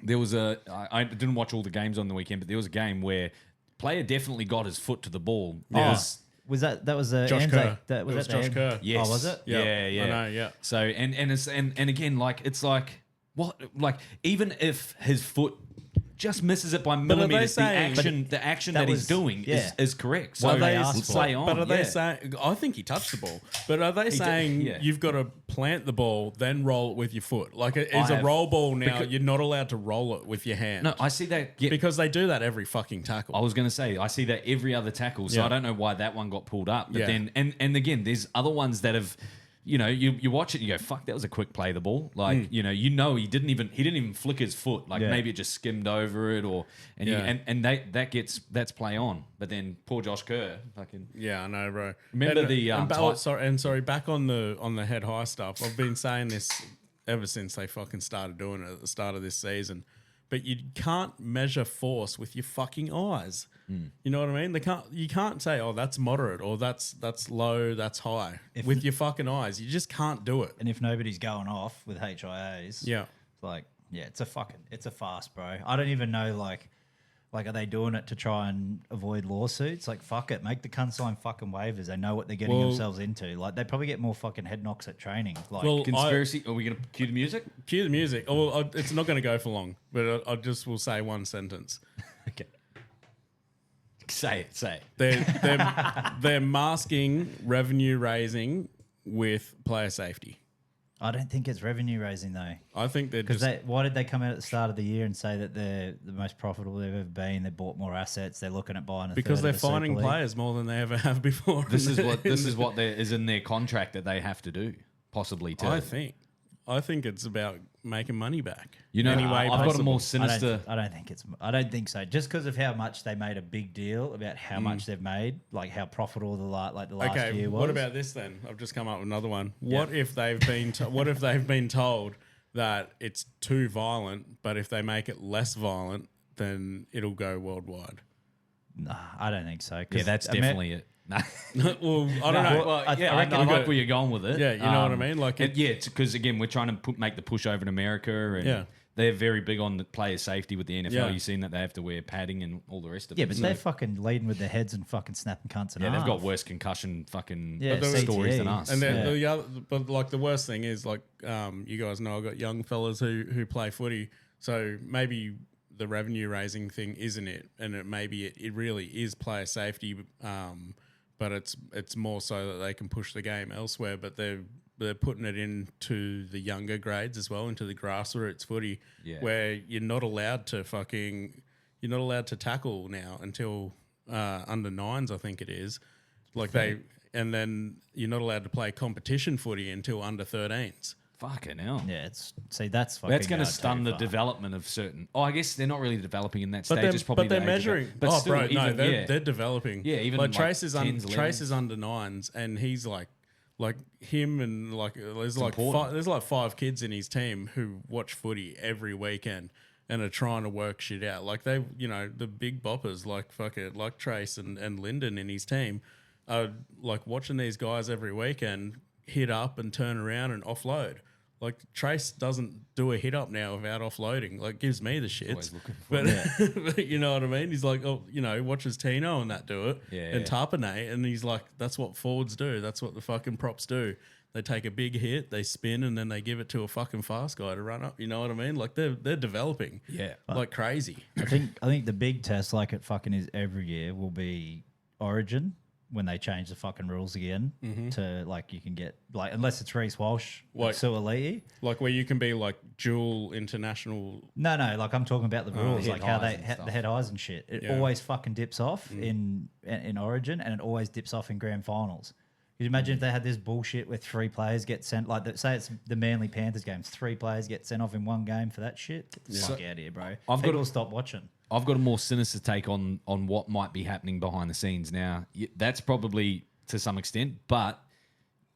There was I didn't watch all the games on the weekend, but there was a game where player definitely got his foot to the ball. Was that was a Josh Kerr. That was It was that Josh the Kerr. Yes. Oh, was it? Yeah, Yeah, yeah. I know, yeah. So and again, like it's like what, like even if his foot just misses it by millimeters, the saying- action that that he's was- doing yeah. is correct. So What they let's asked for. play on. But are they yeah. saying? I think he touched the ball. But are they saying yeah. you've got to plant the ball, then roll it with your foot? Like it's I a have- roll ball now. because- You're not allowed to roll it with your hand. No, I see that. Yeah, because they do that every fucking tackle. I was going to say I see that every other tackle, so Yeah. I don't know why that one got pulled up. But Yeah. then and again, there's other ones that have, you watch it, and you go, fuck, that was a quick play the ball. Like he didn't even flick his foot. Like Yeah. maybe it just skimmed over it, or Yeah. that's play on. But then poor Josh Kerr, fucking Yeah, I know, bro. Remember and, the, and type- sorry, back on the head high stuff. I've been saying this ever since they fucking started doing it at the start of this season. But you can't measure force with your fucking eyes. You know what I mean? You can't say, oh, that's moderate, or that's low, that's high with your fucking eyes. You just can't do it. And if nobody's going off with HIAs, Yeah. it's like, yeah, it's a fast, bro. I don't even know, like, are they doing it to try and avoid lawsuits? Like, fuck it, make the cunts sign fucking waivers. They know what they're getting themselves into. Like, they probably get more fucking head knocks at training. Like, Well, conspiracy. Are we going to cue the music? Cue the music. Oh, well, it's not going to go for long, but I just will say one sentence. Okay. Say it. They're masking revenue raising with player safety. I don't think it's revenue raising though. I think they're Because just why did they come out at the start of the year and say that they're the most profitable they've ever been? They bought more assets. They're looking at buying a because third they're of the Super finding League. players more than they ever have before. This is what there is in their contract that they have to do, possibly too. I think it's about making money back. Anyway, I've got a possible. more sinister. I don't think so. Just because of how much they made a big deal about how much they've made, like how profitable the last Okay, year was. what about this then? I've just come up with another one. What if they've been told that it's too violent, but if they make it less violent, then it'll go worldwide? Nah, I don't think so. 'cause Yeah, that's definitely it. No. Well, I don't know. Well, I I reckon like where you're going with it. Yeah, you know what I mean? Like because again, we're trying to make the push over in America, and they're very big on the player safety with the NFL. Yeah. You've seen that they have to wear padding and all the rest of Yeah, it. but So- they're fucking leading with their heads and fucking snapping cunts and yeah, they've got worse concussion fucking stories than us. And then Yeah. the other, but like the worst thing is like you guys know I've got young fellas who play footy, so maybe the revenue raising thing isn't it, and it really is player safety, but it's more so that they can push the game elsewhere. But they're putting it into the younger grades as well, into the grassroots footy, where you're not allowed to tackle now until under nines, I think it is. And then you're not allowed to play competition footy until under 13s. Fucking hell. Yeah, that's fucking. That's going to going stun too the far. development of certain. Oh, I guess they're not really developing in that But stage. It's probably they're the age of measuring. it. But still, bro, no, even, they're developing. Yeah, even like like Trace is 10s, Trace is 11s. under nines, and he's like Like him and like there's like 5 kids in his team who watch footy every weekend and are trying to work shit out. Like they, the big boppers like Trace and Lyndon in his team are like watching these guys every weekend hit up and turn around and offload. Like Trace doesn't do a hit up now without offloading. Like gives me the shits. But you know what I mean? He's like, watches Tino and that do it. And Tarpanay, and he's like, that's what forwards do. That's what the fucking props do. They take a big hit, they spin, and then they give it to a fucking fast guy to run up. You know what I mean? Like they're developing. Yeah. Like crazy. I think the big test, like it fucking is every year, will be Origin. When they change the fucking rules again to like you can get like unless it's Reece Walsh like Suaalii. Like where you can be like dual international. No, like I'm talking about the rules, like how they stuff. the head highs and shit. It always fucking dips off in Origin, and it always dips off in grand finals. Could you imagine if they had this bullshit where 3 players get sent, like say it's the Manly Panthers games, 3 players get sent off in one game for that shit? Get the fuck out of here, bro. People will stop watching. I've got a more sinister take on what might be happening behind the scenes now. That's probably to some extent, but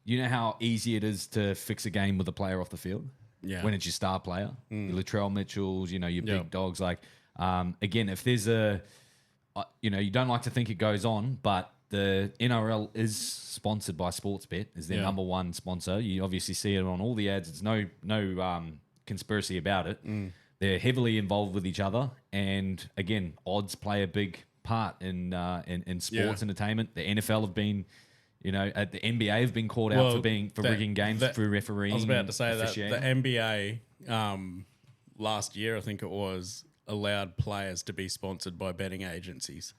you know how easy it is to fix a game with a player off the field? Yeah. When it's your star player, your Latrell Mitchells, your big dogs. Like, again, if there's you don't like to think it goes on, but the NRL is sponsored by Sportsbet, is their number one sponsor. You obviously see it on all the ads. It's no conspiracy about it. They're heavily involved with each other, and again, odds play a big part in sports entertainment. The NFL have been, the NBA have been called out for rigging games through refereeing. I was about to say that the NBA last year, I think it was, allowed players to be sponsored by betting agencies.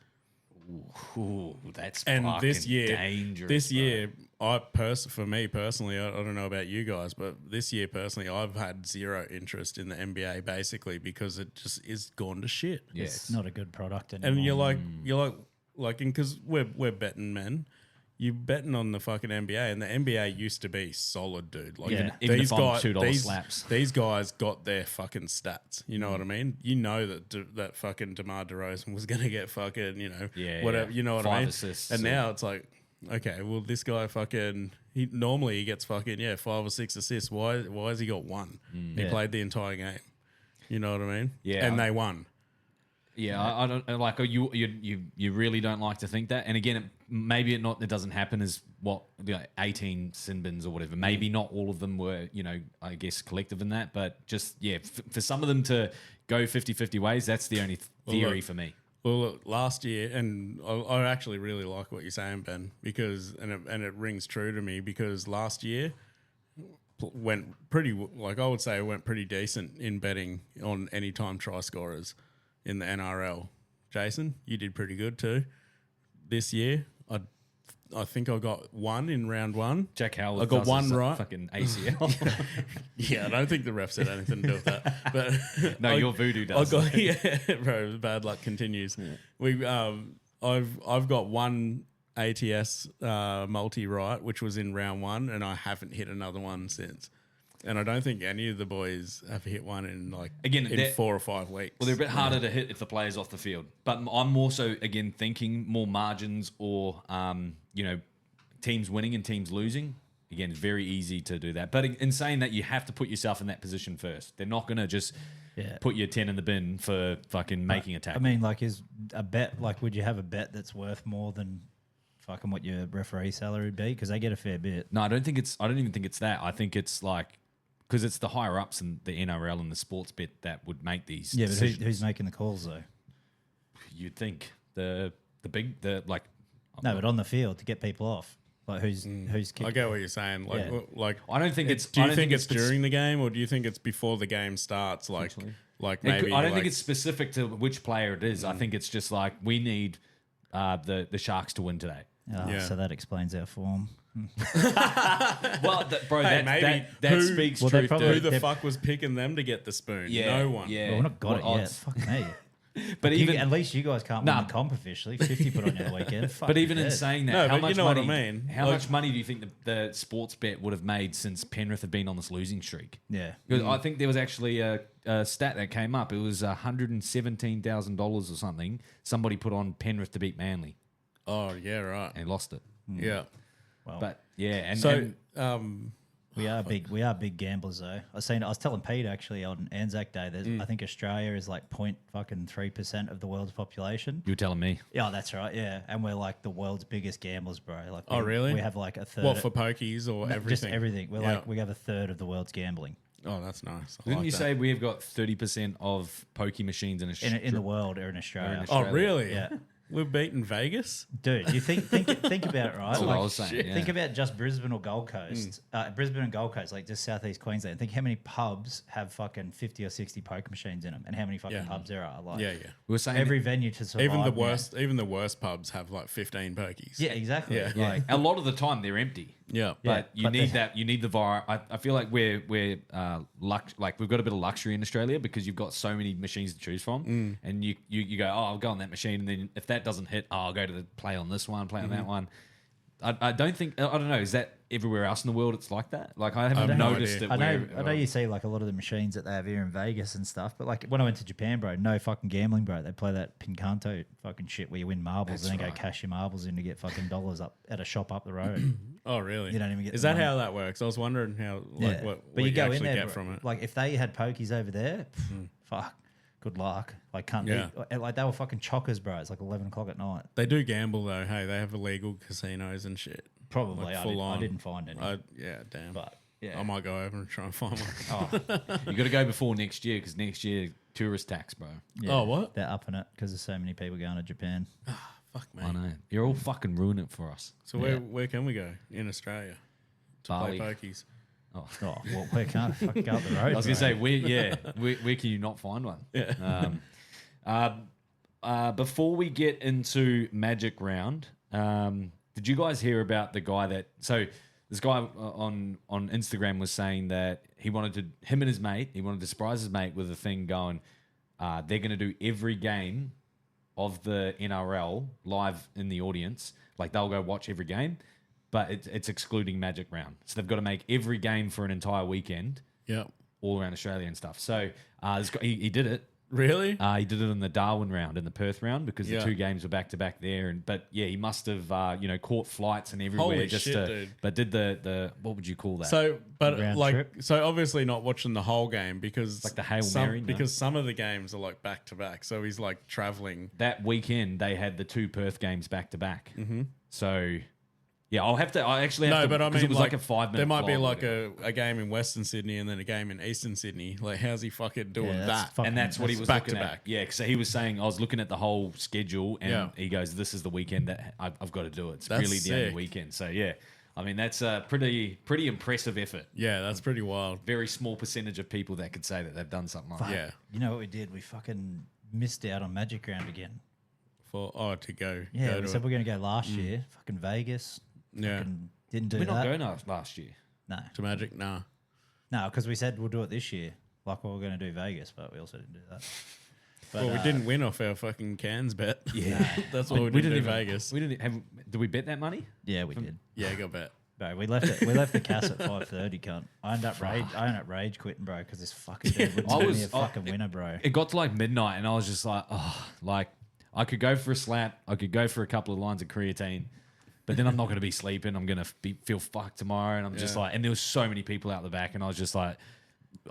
Ooh, that's and this year, dangerous. This year, for me personally, I don't know about you guys, but this year personally, I've had zero interest in the NBA basically because it just is gone to shit. Yes. It's not a good product anymore. And you're like, because we're betting men. You're betting on the fucking NBA, and the NBA used to be solid, dude. Like even these guys, $2 slaps. These guys got their fucking stats. You know what I mean? You know that fucking DeMar DeRozan was gonna get fucking, whatever. You know what I mean? 5 assists. And now it's like, okay, well, this guy fucking he gets fucking 5 or 6 assists. Why has he got 1? He played the entire game. You know what I mean? Yeah, and they won. Yeah, I don't like you really don't like to think that. And again, it doesn't happen as 18 sin bins or whatever. Maybe not all of them were, I guess collective in that, but just for some of them to go 50-50 ways, that's the only theory for me. Well, look, last year, and I actually really like what you're saying, Ben, because it rings true to me because last year went pretty, I would say it went pretty decent in betting on anytime try scorers in the NRL. Jason, you did pretty good too. This year, I think I got 1 in round 1. Jack Howard, I got 1 right. Fucking ACL. Yeah, I don't think the refs had anything to do with that. But no, your voodoo does. Bro, bad luck continues. Yeah. I've got 1 ATS multi right, which was in round 1, and I haven't hit another one since. And I don't think any of the boys have hit one in 4 or 5 weeks. Well, they're a bit harder to hit if the player's off the field. But I'm also, again, thinking more margins or, teams winning and teams losing. Again, it's very easy to do that. But in saying that, you have to put yourself in that position first. They're not going to just put your 10 in the bin for fucking making a tackle. I mean, is a bet, would you have a bet that's worth more than fucking what your referee salary would be? Because they get a fair bit. No, I don't even think it's that. I think it's because it's the higher ups in the NRL and the sports bet that would make these decisions. But who's making the calls though? You'd think the big. No, but on the field to get people off. Who's kicking? I get what you're saying. I don't think it's. Do you think it's during the game, or do you think it's before the game starts? Maybe. I don't think it's specific to which player it is. I think it's just we need the Sharks to win today. So that explains our form. Well, that speaks truth. Who the fuck was picking them to get the spoon? Yeah, no one. Yeah, we're not got it yet. Fuck me. But at least you guys can't win the comp officially. 50 put on your weekend. But even in saying that, how much money? What I mean. How much money do you think the sports bet would have made since Penrith had been on this losing streak? Yeah, because I think there was actually a stat that came up. It was $117,000 or something. Somebody put on Penrith to beat Manly. Oh yeah, right. And lost it. Yeah. But yeah, and So, We are big gamblers though. I was telling Pete actually on Anzac Day that I think Australia is like 0.3% of the world's population. you were telling me. Yeah, that's right. Yeah, and we're like the world's biggest gamblers, bro. Like, Oh, really? We have like a third. what, for pokies or No, everything? Just everything. We're Yeah. like we have a third of the world's gambling Oh, that's nice. I Didn't like you that. say we've got 30% of pokey machines in Australia? in the world or in Australia. Oh, really? Yeah. We've beaten Vegas? Dude, you think about it, right? That's what I was saying. shit. Yeah. Think about just Brisbane or Gold Coast. Brisbane and Gold Coast, like just southeast Queensland. Think how many pubs have fucking 50 or 60 poker machines in them, and how many fucking Yeah. pubs there are. Like, Yeah. we were saying every venue to survive. Even the now. worst, pubs have like 15 pokies. Yeah, exactly. Yeah. Like, a lot of the time they're empty. Yeah. But Yeah, you need the VAR. I feel like we're we've got a bit of luxury in Australia because you've got so many machines to choose from, and you go, oh, I'll go on that machine, and then if that doesn't hit, oh, I'll go to the play on this one, play on that one. I don't think, I don't know, is that everywhere else in the world it's like that? Like I haven't no noticed idea. it. I know you see like a lot of the machines that they have here in Vegas and stuff, but like when I went to Japan, bro, no fucking gambling, bro. They play that Pinkanto fucking shit where you win marbles and then go cash your marbles in to get fucking dollars up at a shop up the road. Oh, really? You don't even get Is the that money. how that works? I was wondering how, like, what but you you go in actually there, get bro, from it. Like if they had pokies over there, fuck, good luck. Like can't Yeah. like they were fucking chockers, bro. It's like 11 o'clock at night. They do gamble though. Hey, they have illegal casinos and shit. Probably, Like, I, full didn't, I on. didn't find any. Yeah, damn. But yeah, I might go over and try and find one. You got to go before next year because next year tourist tax, bro. yeah, Oh, what? They're upping it because there's so many people going to Japan. Fuck me. I know you're all fucking ruining it for us. So where can we go in Australia to Bali. play pokies? Oh, well, where can't fucking go up the road? I was bro. gonna say where can you not find one? Yeah. Before we get into Magic Round, did you guys hear about the guy that? So this guy on Instagram was saying that he wanted to surprise his mate with a thing going. They're going to do every game of the NRL live in the audience. Like they'll go watch every game, but it's excluding Magic Round. So they've got to make every game for an entire weekend Yeah. all around Australia and stuff. So this guy, he did it. Really? He did it in the Darwin round, in the Perth round, because Yeah. the two games were back to back there. But yeah, he must have caught flights and everywhere. Holy just shit, to, dude. But did the what would you call that? So, but Round like, trip? so obviously not watching the whole game because Like the Hail some, Mary, no? because some of the games are like back to back. So he's like traveling. that weekend they had the two Perth games back to back. So yeah, I actually have to. But I 'cause mean, it was like a 5 minute. There might be vlog or like whatever. a game in Western Sydney and then a game in Eastern Sydney. Like, how's he fucking doing Yeah, that's that? fucking- And that's what he that's was back looking to at. back. Yeah, so he was saying I was looking at the whole schedule, and Yeah. he goes, "This is the weekend that I've got to do it. It's That's really the only sick. weekend." So yeah, I mean that's a pretty impressive effort. Yeah, that's pretty wild. Very small percentage of people that could say that they've done something like that. Yeah. You know what we did? We fucking missed out on Magic Round again. To go. Yeah, go we to said it. we're going to go last year. Fucking Vegas. Yeah. Fucking didn't do We're not that. going last year. No, To Magic? Nah. no, because we said we'll do it this year. Like we were going to do Vegas, but we also didn't do that. But, Well, we didn't win off our fucking cans bet. Yeah, That's why we didn't do even, Vegas. We didn't have. Did we bet that money? Yeah, we did. Yeah, go bet. Bro, we left it. We left the cast at 5:30. Cunt. I ended up rage quitting, bro, because this fucking dude wouldn't I give was- me a fucking winner, bro. It got to like midnight, and I was just like, oh, like I could go for a slap, I could go for a couple of lines of creatine, but then I'm not going to be sleeping. I'm going to feel fucked tomorrow, and I'm just Yeah. like, and there was so many people out the back, and I was just like,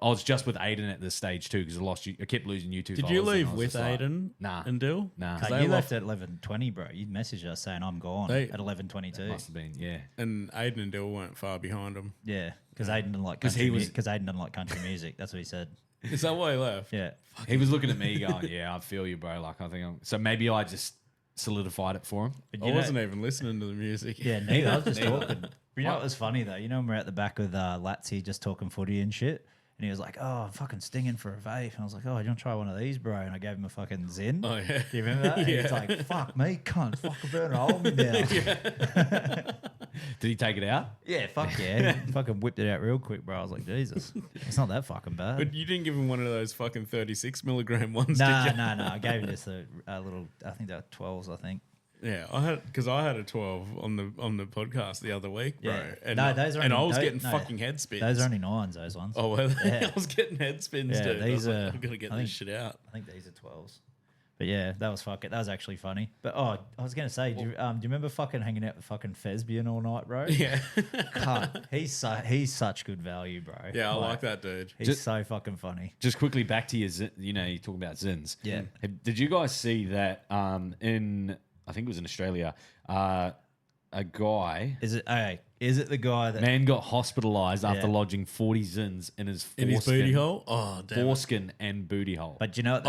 I was just with Aiden at this stage too because I kept losing YouTube. Did you followers, and leave I was with just like, Aiden Nah. and Dill? Nah. 'Cause Hey, they you left lost- at 11:20, bro. You messaged us saying I'm gone They- at 11:22. Must have been, yeah. And Aiden and Dill weren't far behind him. Yeah, because Aiden didn't like 'Cause country. he was- Because Aiden didn't like country music. That's what he said. Is that why he left? Yeah. He was looking at me going, yeah, I feel you, bro. Like I think so maybe I just solidified it for him. But I you know- wasn't even listening to the music. Yeah, neither. I was just talking. But you know what was funny though? You know when we're at the back with Latsy just talking footy and shit, and he was like, "Oh, I'm fucking stinging for a vape," and I was like, "Oh, you want to try one of these, bro?" And I gave him a fucking Zen. Oh, yeah. Do you remember that? And he's like, "Fuck me, cunt, fucking burn a hole in me now." Did he take it out? Yeah, fuck yeah. He fucking whipped it out real quick, bro. I was like, Jesus, it's not that fucking bad. But you didn't give him one of those fucking 36 milligram ones, Nah, did you? nah. I gave him just a little. I think they were 12s. I think. Yeah, I had a 12 on the podcast the other week, bro. Yeah. And, No, those are and only- I was those- getting no, fucking head spins. Those are only 9s. Those ones. Oh, were they? Yeah. I was getting head spins, Yeah, dude. these I was like, are- I'm gonna get I this think- shit out. I think these are 12s. But yeah, that was actually funny. But I was gonna say, do you remember fucking hanging out with fucking Thesbian all night, bro? Yeah. Cunt. He's such good value, bro. Yeah, I like that dude. He's so fucking funny. Just quickly back to your, you talk about Zins. Yeah. Did you guys see that I think it was in Australia, a guy... Is it the guy that... Man got hospitalised after Yeah. lodging 40 Zins in his booty hole? Oh, damn. foreskin and booty hole. But do you know what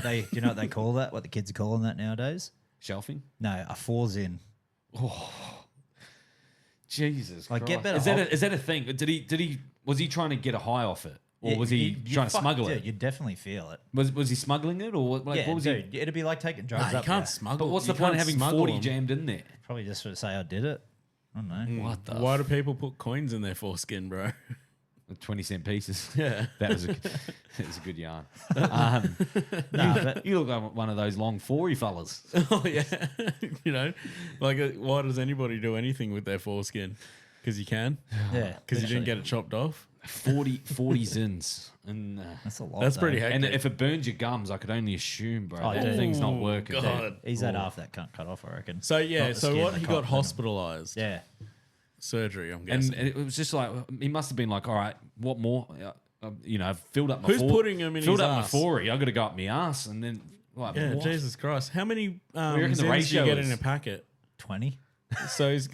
they, do you know what they call that? What the kids are calling that nowadays? Shelving? No, a four-zin. Jesus Like, Christ. get better Is that a thing? Was he trying to get a high off it? Or was he trying to smuggle it? You definitely feel it. Was he smuggling it? Or what was dude, it'd be like taking drugs You up can't there. smuggle. But what's you the point of can't having smuggle 40 them. jammed in there? Probably just to say I did it. I don't know. What the Why do people put coins in their foreskin, bro? 20-cent pieces? Yeah. That was a good yarn. But You look like one of those long 40 fellas. Oh, yeah. Why does anybody do anything with their foreskin? Because you can? yeah, Because you didn't literally. get it chopped off? 40 Zins. And That's a lot. That's though. pretty hectic. and if it burns your gums, I could only assume, bro. Oh, that dude. thing's not Oh, working. God. He's had half that cut off, I reckon. So, yeah, Not the so skin, what? the He cotton. got hospitalised. Yeah. Surgery, I'm And guessing. it was just like, he must have been like, all right, what more? I've filled up my Who's putting him in filled his up ass? my 40. I've got to go up my ass. And then, like, Yeah, what? Jesus Christ. How many you reckon the Zins do ratio you get is? in a packet? 20. So he's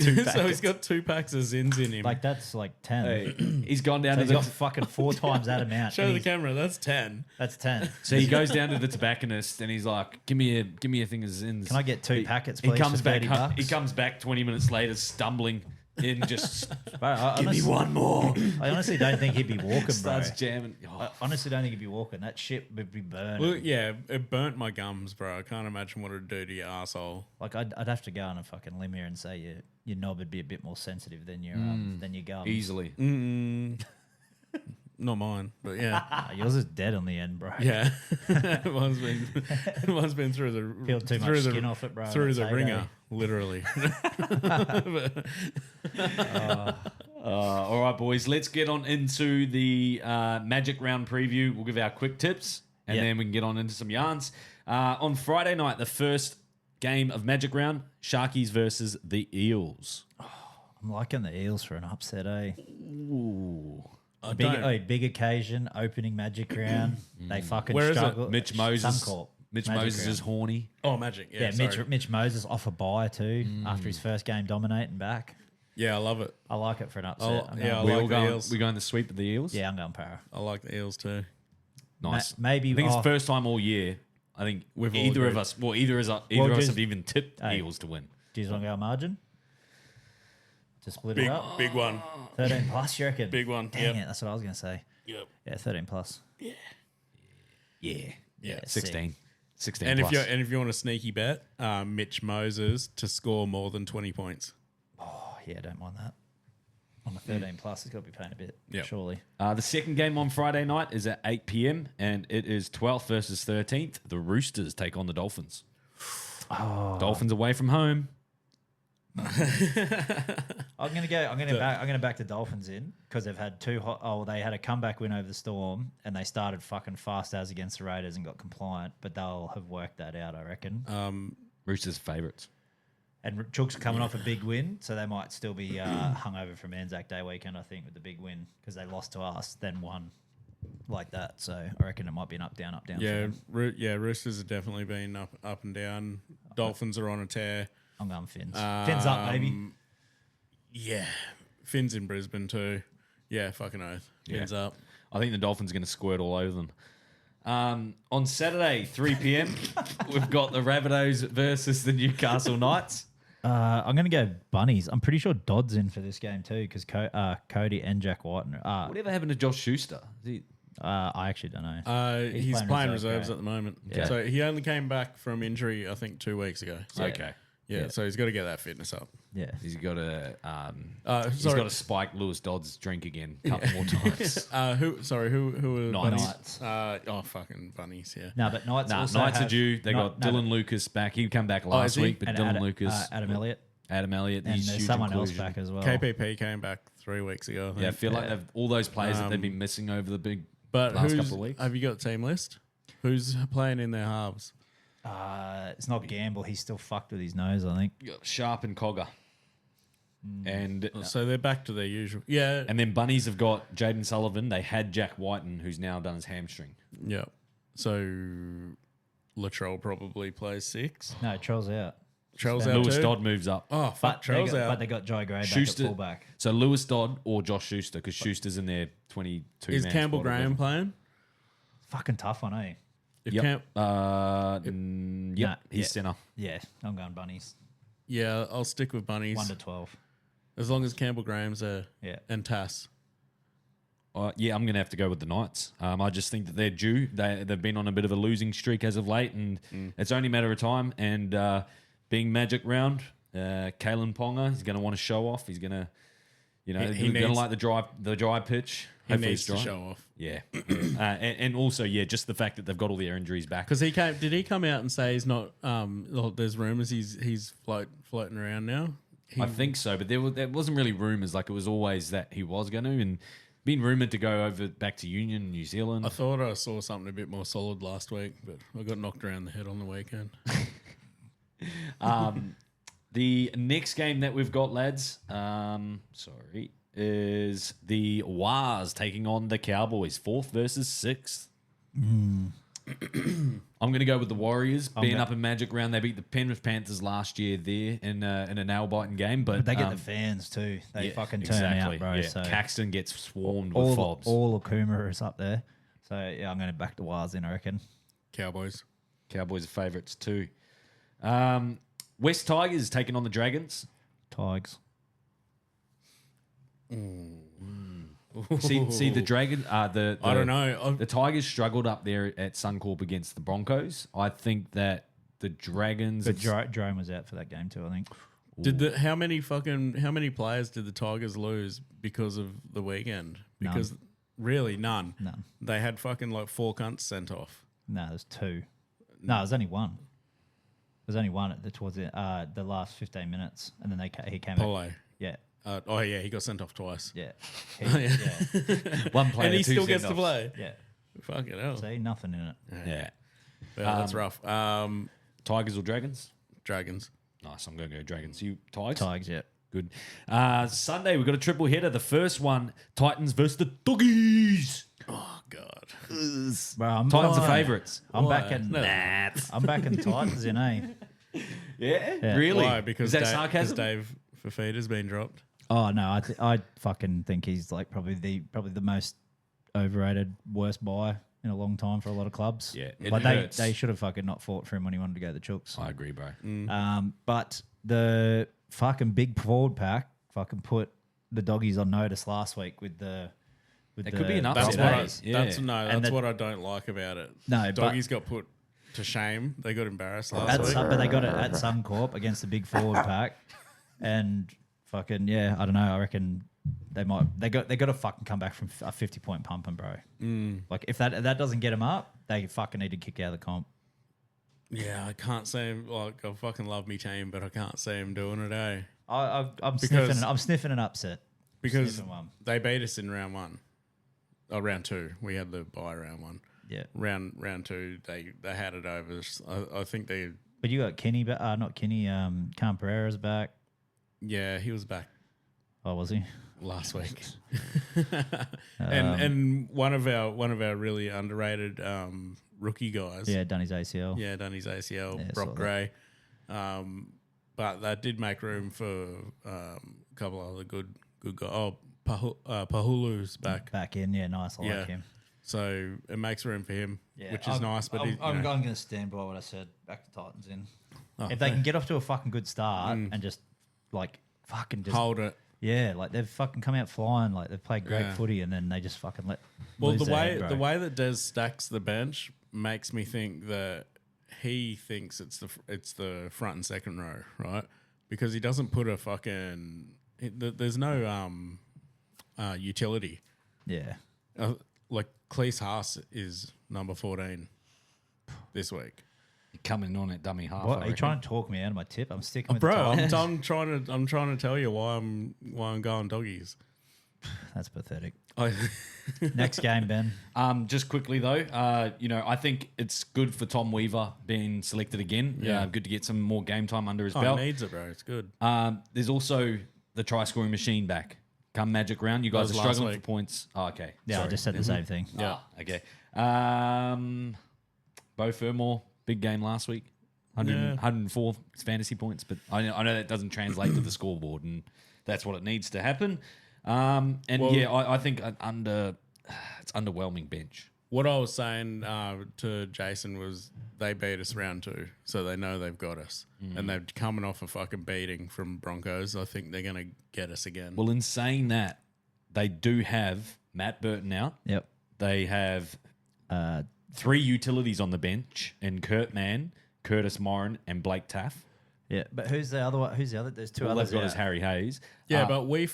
got 2 packs of Zins in him. Like, that's like 10. Hey, he's gone down So to he's the... got fucking 4 times that amount. Show and the he's- camera. That's 10. That's 10. So he goes down to the tobacconist and he's like, give me a thing of Zins. Can I get 2 packets, He please, comes for back. 30 bucks? He comes back 20 minutes later, stumbling in, just Bro, I give me honestly- one more. I honestly don't think he'd be walking, bro. Starts jamming. Oh, I honestly don't think he'd be walking. That shit would be burning. Well, yeah, it burnt my gums, bro. I can't imagine what it'd do to your asshole. Like, I'd have to go on a fucking limb here and say your knob would be a bit more sensitive than your gums. easily. Not mine, but yeah. Yours is dead on the end, bro. Yeah. one's been through the Peeled too through much the, skin off it, bro. Through That's the heyday. ringer, literally. All right, boys. Let's get on into the Magic Round preview. We'll give our quick tips, and Yep. then we can get on into some yarns. On Friday night, the first game of Magic Round, Sharkies versus the Eels. I'm liking the Eels for an upset, eh? Ooh. Big occasion, opening Magic Round. They fucking Where is it? struggle. Mitch Moses. Suncorp. Mitch Magic Moses Round. is horny. Oh, Magic. Yeah, Yeah, sorry. Mitch Moses off a bye too after his first game dominating back. Yeah, I love it. I like it for an upset. Oh, I'm yeah, going, I like the going, Eels. we going the sweep of the Eels? yeah, I'm going para. I like the Eels too. Nice. Maybe I think it's oh, the first time all year. I think We've all either of agreed. us, either of us just- have even tipped Hey. Eels to win. Do you want to go margin? To split Big, it up? big one. 13 plus, you reckon? Big one. Dang Yep. it, that's what I was going to say. Yep. Yeah, 13 plus. Yeah. Yeah. 16. 16 And plus. if you want a sneaky bet, Mitch Moses to score more than 20 points. Oh, yeah, don't mind that. On the 13 plus, it's got to be paying a bit, Yep. surely. The second game on Friday night is at 8 p.m. and it is 12th versus 13th. The Roosters take on the Dolphins. Dolphins away from home. I'm gonna back the Dolphins in because they've had they had a comeback win over the Storm and they started fucking fast as against the Raiders and got compliant, but they'll have worked that out, I reckon. Roosters favourites. And Chook's coming off a big win, so they might still be hungover from Anzac Day weekend, I think, with the big win because they lost to us, then won like that. So I reckon it might be an up down. for Yeah, them. Roosters have definitely been up and down. Dolphins are on a tear. I'm going Fins. Fins up, baby. Yeah, Finn's in Brisbane too. Yeah, fucking oath. Finn's up. I think the Dolphins are going to squirt all over them. On Saturday, 3 p.m., we've got the Rabbitohs versus the Newcastle Knights. I'm going to go Bunnies. I'm pretty sure Dodd's in for this game too because Cody and Jack White. Whatever happened to Josh Schuster? I actually don't know. He's playing reserve, reserves right? at the moment. Yeah. So he only came back from injury, I think, 2 weeks ago. So, Okay. Yeah, so he's got to get that fitness up. Yeah. He's got to he's sorry. got to spike Lewis Dodd's drink again a couple more times. Who are Knights. Bunnies? Fucking Bunnies, yeah. No, but Knights also Knights are have- due. They got Dylan Lucas back. He come back last is he? week, but and Dylan Lucas, Adam Elliott. Adam Elliott, And he's there's huge someone else inclusion. back as well. KPP came back 3 weeks ago. I think. Yeah, I feel like all those players that they've been missing over the big But last couple of weeks. have you got a team list? Who's playing in their halves? It's not Gamble. He's still fucked with his nose, I think. You got Sharp and Cogger. And So they're back to their usual. Yeah. and then Bunnies have got Jaden Sullivan. They had Jack Whiten, who's now done his hamstring. Yeah. So Latrell probably plays 6. No, Trell's out. Trell's out Lewis too? Dodd moves up. Oh, fuck. Trell's out. But they got Joe Gray back Schuster, at fullback. so Lewis Dodd or Josh Schuster, because Schuster's in their 22. Is man Campbell squad or Graham whatever. playing? Fucking tough one, eh? If Yep. Camp, Yep. Nah, He's center. Yeah, I'm going Bunnies. yeah, I'll stick with Bunnies. 1 to 12. As long as Campbell Graham's there. Yeah. And Tass. Yeah, I'm going to have to go with the Knights. I just think that they're due. They've been on a bit of a losing streak as of late, and it's only a matter of time. And being Magic Round, Kalen Ponga, he's going to want to show off. He's going to, he's going to needs- like the dry pitch. He Hopefully needs it's to dry. show off. Yeah, and also just the fact that they've got all their injuries back. Because did he come out and say he's not? There's rumors he's floating around now. I think so, but there wasn't really rumours. Like it was always that he was going to, and been rumoured to go over back to Union, New Zealand. I thought I saw something a bit more solid last week, but I got knocked around the head on the weekend. The next game that we've got, lads, is the Wars taking on the Cowboys, 4th versus 6th. I'm going to go with the Warriors. Being up in Magic Round, they beat the Penrith Panthers last year there in a nail-biting game. But They get the fans too. They fucking turn out, bro. Yeah. So Caxton gets swarmed with fobs. all Akuma is up there. So, yeah, I'm going to back the Wars in, I reckon. Cowboys. Cowboys are favourites too. West Tigers taking on the Dragons. Tigers. See the Dragon. I don't know. The Tigers struggled up there at Suncorp against the Broncos. I think that the Dragons. But Jerome was out for that game too, I think. How many players did the Tigers lose because of the weekend? Because really none. None. They had fucking like 4 cunts sent off. No, there's 2. No, there's only 1. There's only 1 towards the last 15 minutes, and then he came Pole. out. Yeah. He got sent off twice. Yeah. One player, And he two still gets to send-offs. play. Yeah. Fucking hell. See, nothing in it. Yeah. Yeah, that's rough. Tigers or Dragons? Dragons. Nice. I'm going to go Dragons. You Tigers? Tigers, yeah. Good. Sunday we've got a triple header. The first one, Titans versus the Doggies. Oh God. Bro, Titans are favourites. I'm Why? backing. No. I'm backing Titans in, eh? Yeah? Really? Why? Because Is that Because sarcasm? Dave Fafita's been dropped. Oh no, I fucking think he's like probably the most overrated, worst buy in a long time for a lot of clubs. Yeah, it but hurts. they should have fucking not fought for him when he wanted to go to the Chooks. I agree, bro. But the fucking big forward pack fucking put the Doggies on notice last week with the. It could be an That's upset. what eh? I, Yeah. that's what I don't like about it. No, but- Doggies got put to shame. They got embarrassed last week. But they got it at Suncorp against the big forward pack, and fucking I don't know. I reckon they got to fucking come back from a 50-point pumping, bro. Like if that doesn't get them up, they fucking need to kick out of the comp. Yeah, I can't say him, like I fucking love me team, but I can't see him doing it. I'm Because- sniffing an upset Because Sniffing one. they beat us in round 1. Oh, round 2. We had the bye round 1. Yeah, Round 2, they had it over. I think they. but you got Kenny, but not Kenny. Cam Pereira's back. Yeah, he was back Oh, was he? last week. and one of our really underrated rookie guys. Yeah, done his ACL. Yeah, done his ACL, Yeah, Brock saw that. Gray. But that did make room for a couple other good guys. Oh, Pahulu's back. Back in, yeah, nice. I Yeah. like him. So it makes room for him, Yeah, which is nice. But I'm going to stand by what I said. Back to Titans in. Oh, If they can get off to a fucking good start and just like fucking just hold it. yeah, like they've fucking come out flying, like they've played great Yeah. footy, and then they just fucking let. Well, lose the their way head, bro. the way that Des stacks the bench makes me think that he thinks it's the front and second row, right? Because he doesn't put a fucking. There's no utility. Yeah, Like Cleese Haas is number 14 this week. Coming on at dummy half. what I are you reckon. trying to talk me out of my tip? I'm sticking with Bro, the Titans. I'm trying to tell you why I'm going Doggies. That's pathetic. I- Next game, Ben. Just quickly though, I think it's good for Tom Weaver being selected again. Yeah. Good to get some more game time under his Oh, belt. he needs it, bro. It's good. There's also the try scoring machine back. Come Magic Round, you guys was are last struggling week. for points. Oh, okay. Yeah, I Sorry. just said the same thing. Yeah. Okay. Bo Fermor, big game last week. 104 fantasy points, but I know that doesn't translate to the scoreboard, and that's what it needs to happen. I think it's underwhelming bench. What I was saying to Jason was they beat us round 2, so they know they've got us. And they're coming off a fucking beating from Broncos. I think they're going to get us again. Well, in saying that, they do have Matt Burton out. Yep. They have 3 utilities on the bench, and Kurt Mann, Curtis Morin, and Blake Taff. Yeah, but who's the other one? Who's the other? There's two All others. they've got out. is Harry Hayes. Yeah, but we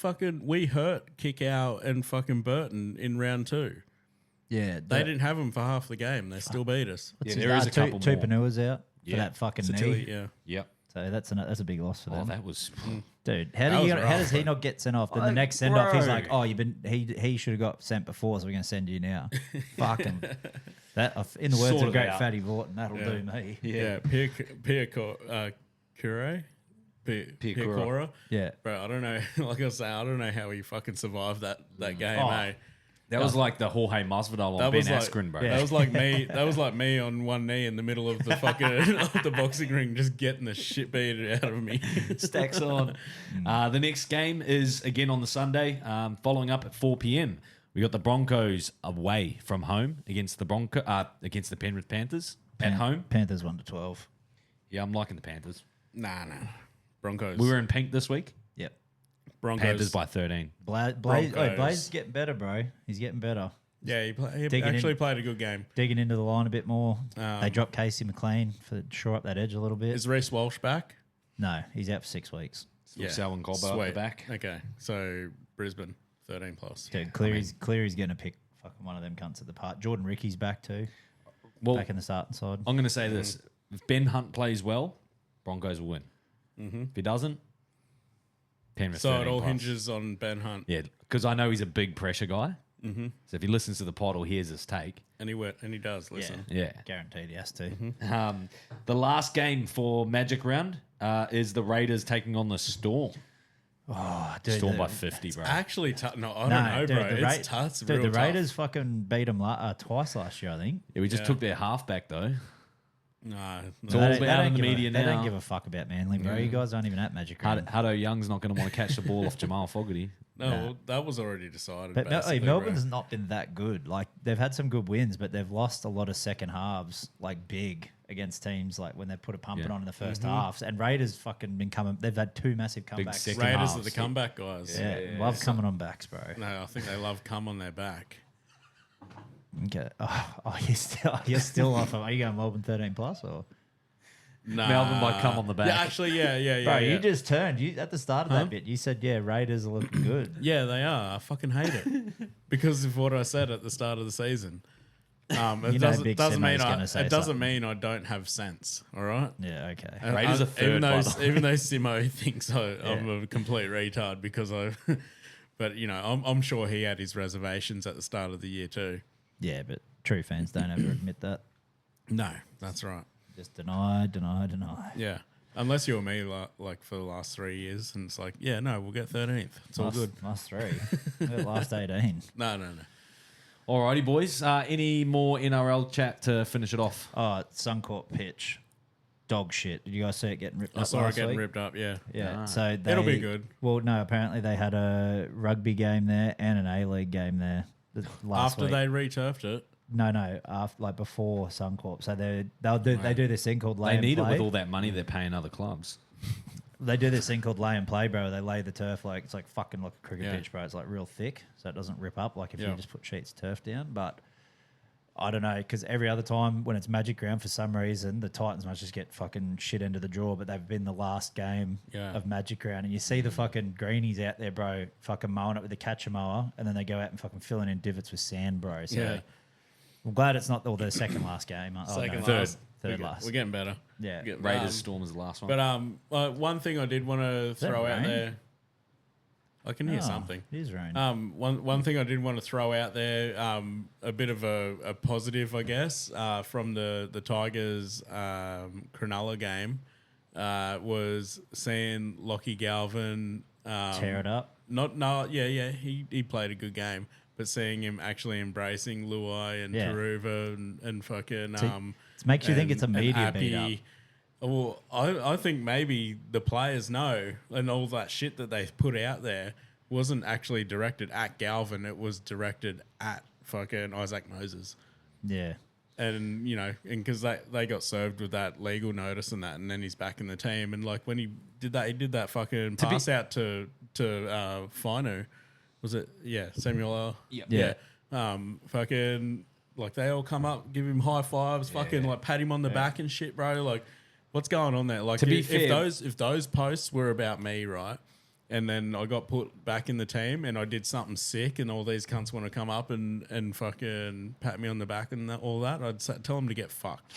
hurt Kick Out and fucking Burton in round 2. Yeah, They didn't have them for half the game. They still beat us. Yeah, there is a couple more. Tupanua's out Yeah. for that fucking Tilly, knee. yeah. Yep. So that's a big loss for Oh, them. that was. Dude, That how was does he rough, not get sent off? Then the Like, next send off, he's bro. like, "Oh, he should have got sent before, so we're going to send you now." Fuck him. That in the words Sort of it great out. Fatty Vorton, that'll do me. Yeah, Pierre Cure? Pierre Cora? Yeah. Bro, I don't know. Like I say, I don't know how he fucking survived that game, Oh. eh? That was like the Jorge Masvidal on That Ben was like, Askren, bro. That was like me. That was like me on one knee in the middle of the fucking of the boxing ring, just getting the shit beat out of me. Stacks on. The next game is again on the Sunday, following up at 4 p.m. We got the Broncos away from home against the Penrith Panthers at home. Panthers 1-12. Yeah, I'm liking the Panthers. Nah. Broncos. We were in pink this week. Yep. Broncos. Panthers by 13. Blaze Broncos. is getting better, bro. He's getting better. Yeah, he Digging actually in. played a good game. Digging into the line a bit more. They dropped Casey McLean to shore up that edge a little bit. Is Reece Walsh back? No, he's out for 6 weeks. Still Selwyn Colbert at the back. Okay, so Brisbane 13 plus. Dude, Cleary's going to pick fucking one of them cunts at the part. Jordan Ricky's back too. Well, Back in the starting side. I'm going to say this. If Ben Hunt plays well, Broncos will win. If he doesn't, Penrith So it 13 all plus. hinges on Ben Hunt. Yeah, because I know he's a big pressure guy. So if he listens to the pod or hears his take, And he does listen. yeah. Guaranteed he has to. The last game for Magic Round is the Raiders taking on the Storm. Oh, dude, Storm by 50, bro. Actually, I don't know, dude, bro. It's tough. It's real the tough. Raiders fucking beat them twice last year, I think. Yeah, we just took their halfback though. No. It's all They out don't in the give media They don't now. give a fuck about Manly, bro. You guys aren't even at Magic Round. Hutto Young's not going to want to catch the ball off Jamal Fogarty. No, well, that was already decided. But basically, Melbourne's bro. not been that good. Like they've had some good wins, but they've lost a lot of second halves, like big against teams, like when they put a pumping Yeah. on in the first halves. And Raiders fucking been coming. They've had 2 massive comebacks. second Raiders halves. are the comeback guys. Yeah, love coming on backs, bro. No, I think they love come on their back. Okay. Oh, you're still off. Are you going Melbourne 13 plus or? Nah. Melbourne might come on the back. Yeah, actually, yeah. Bro, yeah. you just turned. You at the start of that bit. You said, "Yeah, Raiders are looking good." Yeah, they are. I fucking hate it because of what I said at the start of the season. It You know Big doesn't mean Simo's gonna say it doesn't something. mean I don't have sense. All right. Yeah. Okay. And Raiders are third, by the way. even though Simo thinks I'm a complete retard because but I'm sure he had his reservations at the start of the year too. Yeah, but true fans don't ever admit that. No, that's right. Just deny. Yeah. Unless you or me, like for the last 3 years, and it's like, yeah, no, we'll get 13th. It's all good. Last 3. Last 18. No. Alrighty, boys. Any more NRL chat to finish it off? Oh, Suncorp pitch. Dog shit. Did you guys see it getting ripped I up saw it last getting week? ripped up. Yeah. Yeah. So It'll be good. Well, no, apparently they had a rugby game there and an A-League game there last After week. they returfed it. No, after, like before Suncorp. So they do this thing called lay They and need play. it with all that money they're paying other clubs. They do this thing called lay and play, bro. They lay the turf like it's like fucking like a cricket Yeah. pitch, bro. It's like real thick, so it doesn't rip up like if Yeah. you just put sheets of turf down. But I don't know, because every other time when it's Magic Round, for some reason, the Titans must just get fucking shit into the draw. But they've been the last game Yeah. of Magic Round, and you see the fucking greenies out there, bro, fucking mowing it with a catcher mower, and then they go out and fucking filling in divots with sand, bro. So Yeah. I'm glad it's not the second last game. Second no, last. third last. We're getting better. Yeah. Getting- Raiders Storm is the last one. But one thing I did want to that throw out rain? there. I can hear something. It is rain. One thing I did want to throw out there, a bit of a positive, I guess, from the Tigers Cronulla game, was seeing Lockie Galvin Tear it up. He played a good game, but seeing him actually embracing Luai and Taruva and fucking It makes you think it's a media beat up. Well, I think maybe the players know, and all that shit that they put out there wasn't actually directed at Galvin. It was directed at fucking Isaac Moses. Yeah. And, you know, and because they got served with that legal notice and that, and then he's back in the team. And, like, when he did that fucking pass out to Finu. Was it? Yeah, Samuel. Yeah. Fucking, like, they all come up, give him high fives, fucking, like, pat him on the back and shit, bro. Like, what's going on there? Like, if those posts were about me, right, and then I got put back in the team and I did something sick and all these cunts want to come up and fucking pat me on the back and all that, I'd tell them to get fucked.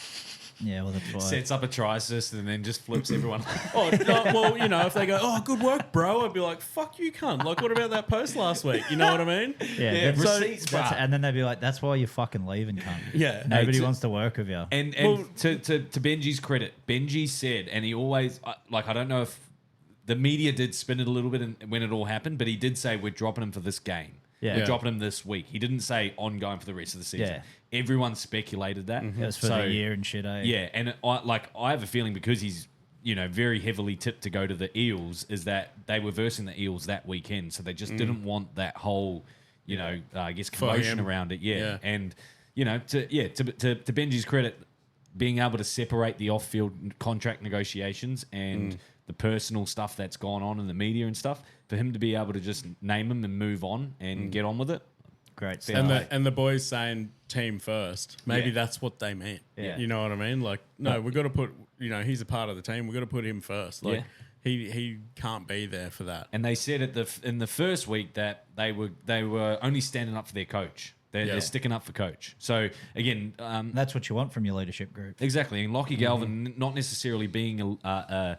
Yeah, well, that's why. Sets up a try assist and then just flips everyone. Oh, no, well, you know, if they go, oh, good work, bro, I'd be like, fuck you, cunt. Like, what about that post last week? You know what I mean? Yeah, Yeah, receipts, bruh. and then they'd be like, that's why you're fucking leaving, cunt. Yeah. Nobody Hey, wants to work with you. And to Benji's credit, Benji said, and he always, like, I don't know if the media did spin it a little bit when it all happened, but he did say, we're dropping him for this game. Yeah. We're dropping him this week. He didn't say ongoing for the rest of the season. Yeah. Everyone speculated that. It was for the year and shit, eh? Yeah, and I have a feeling because he's, you know, very heavily tipped to go to the Eels, is that they were versing the Eels that weekend, so they just didn't want that whole, you know, I guess commotion around it. Yeah. And you know, to Benji's credit, being able to separate the off-field contract negotiations and the personal stuff that's gone on in the media and stuff, for him to be able to just name him and move on and get on with it. Great. And the boys saying team first. Maybe that's what they meant. Yeah. You know what I mean? Like, no, we've got to put, you know, he's a part of the team. We've got to put him first. Like, he can't be there for that. And they said in the first week that they were only standing up for their coach. They're sticking up for coach. So again, that's what you want from your leadership group. Exactly. And Lockie Galvin not necessarily being a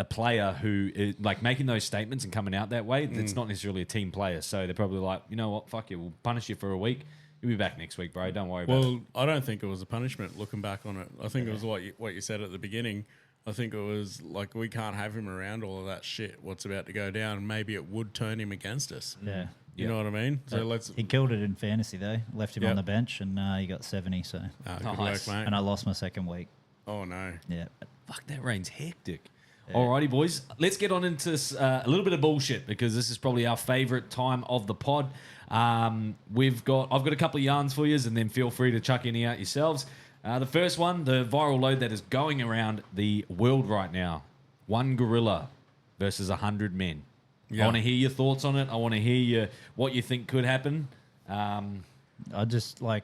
player who is like making those statements and coming out that way. It's not necessarily a team player. So they're probably like, you know what, fuck you, we'll punish you for a week. You'll be back next week, bro. Don't worry about it. Well, I don't think it was a punishment looking back on it. I think it was what you said at the beginning. I think it was like, we can't have him around all of that shit, what's about to go down. Maybe it would turn him against us. Yeah. You know what I mean? So He killed it in fantasy, though. Left him on the bench, and he got 70, so. Good work, mate. And I lost my second week. Oh, no. Yeah. Fuck, that rain's hectic. Alrighty, boys. Let's get on into a little bit of bullshit, because this is probably our favourite time of the pod. I've got a couple of yarns for you, and then feel free to chuck any out yourselves. The first one, the viral load that is going around the world right now. One gorilla versus 100 men. I want to hear your thoughts on it. I want to hear what you think could happen. I just, like,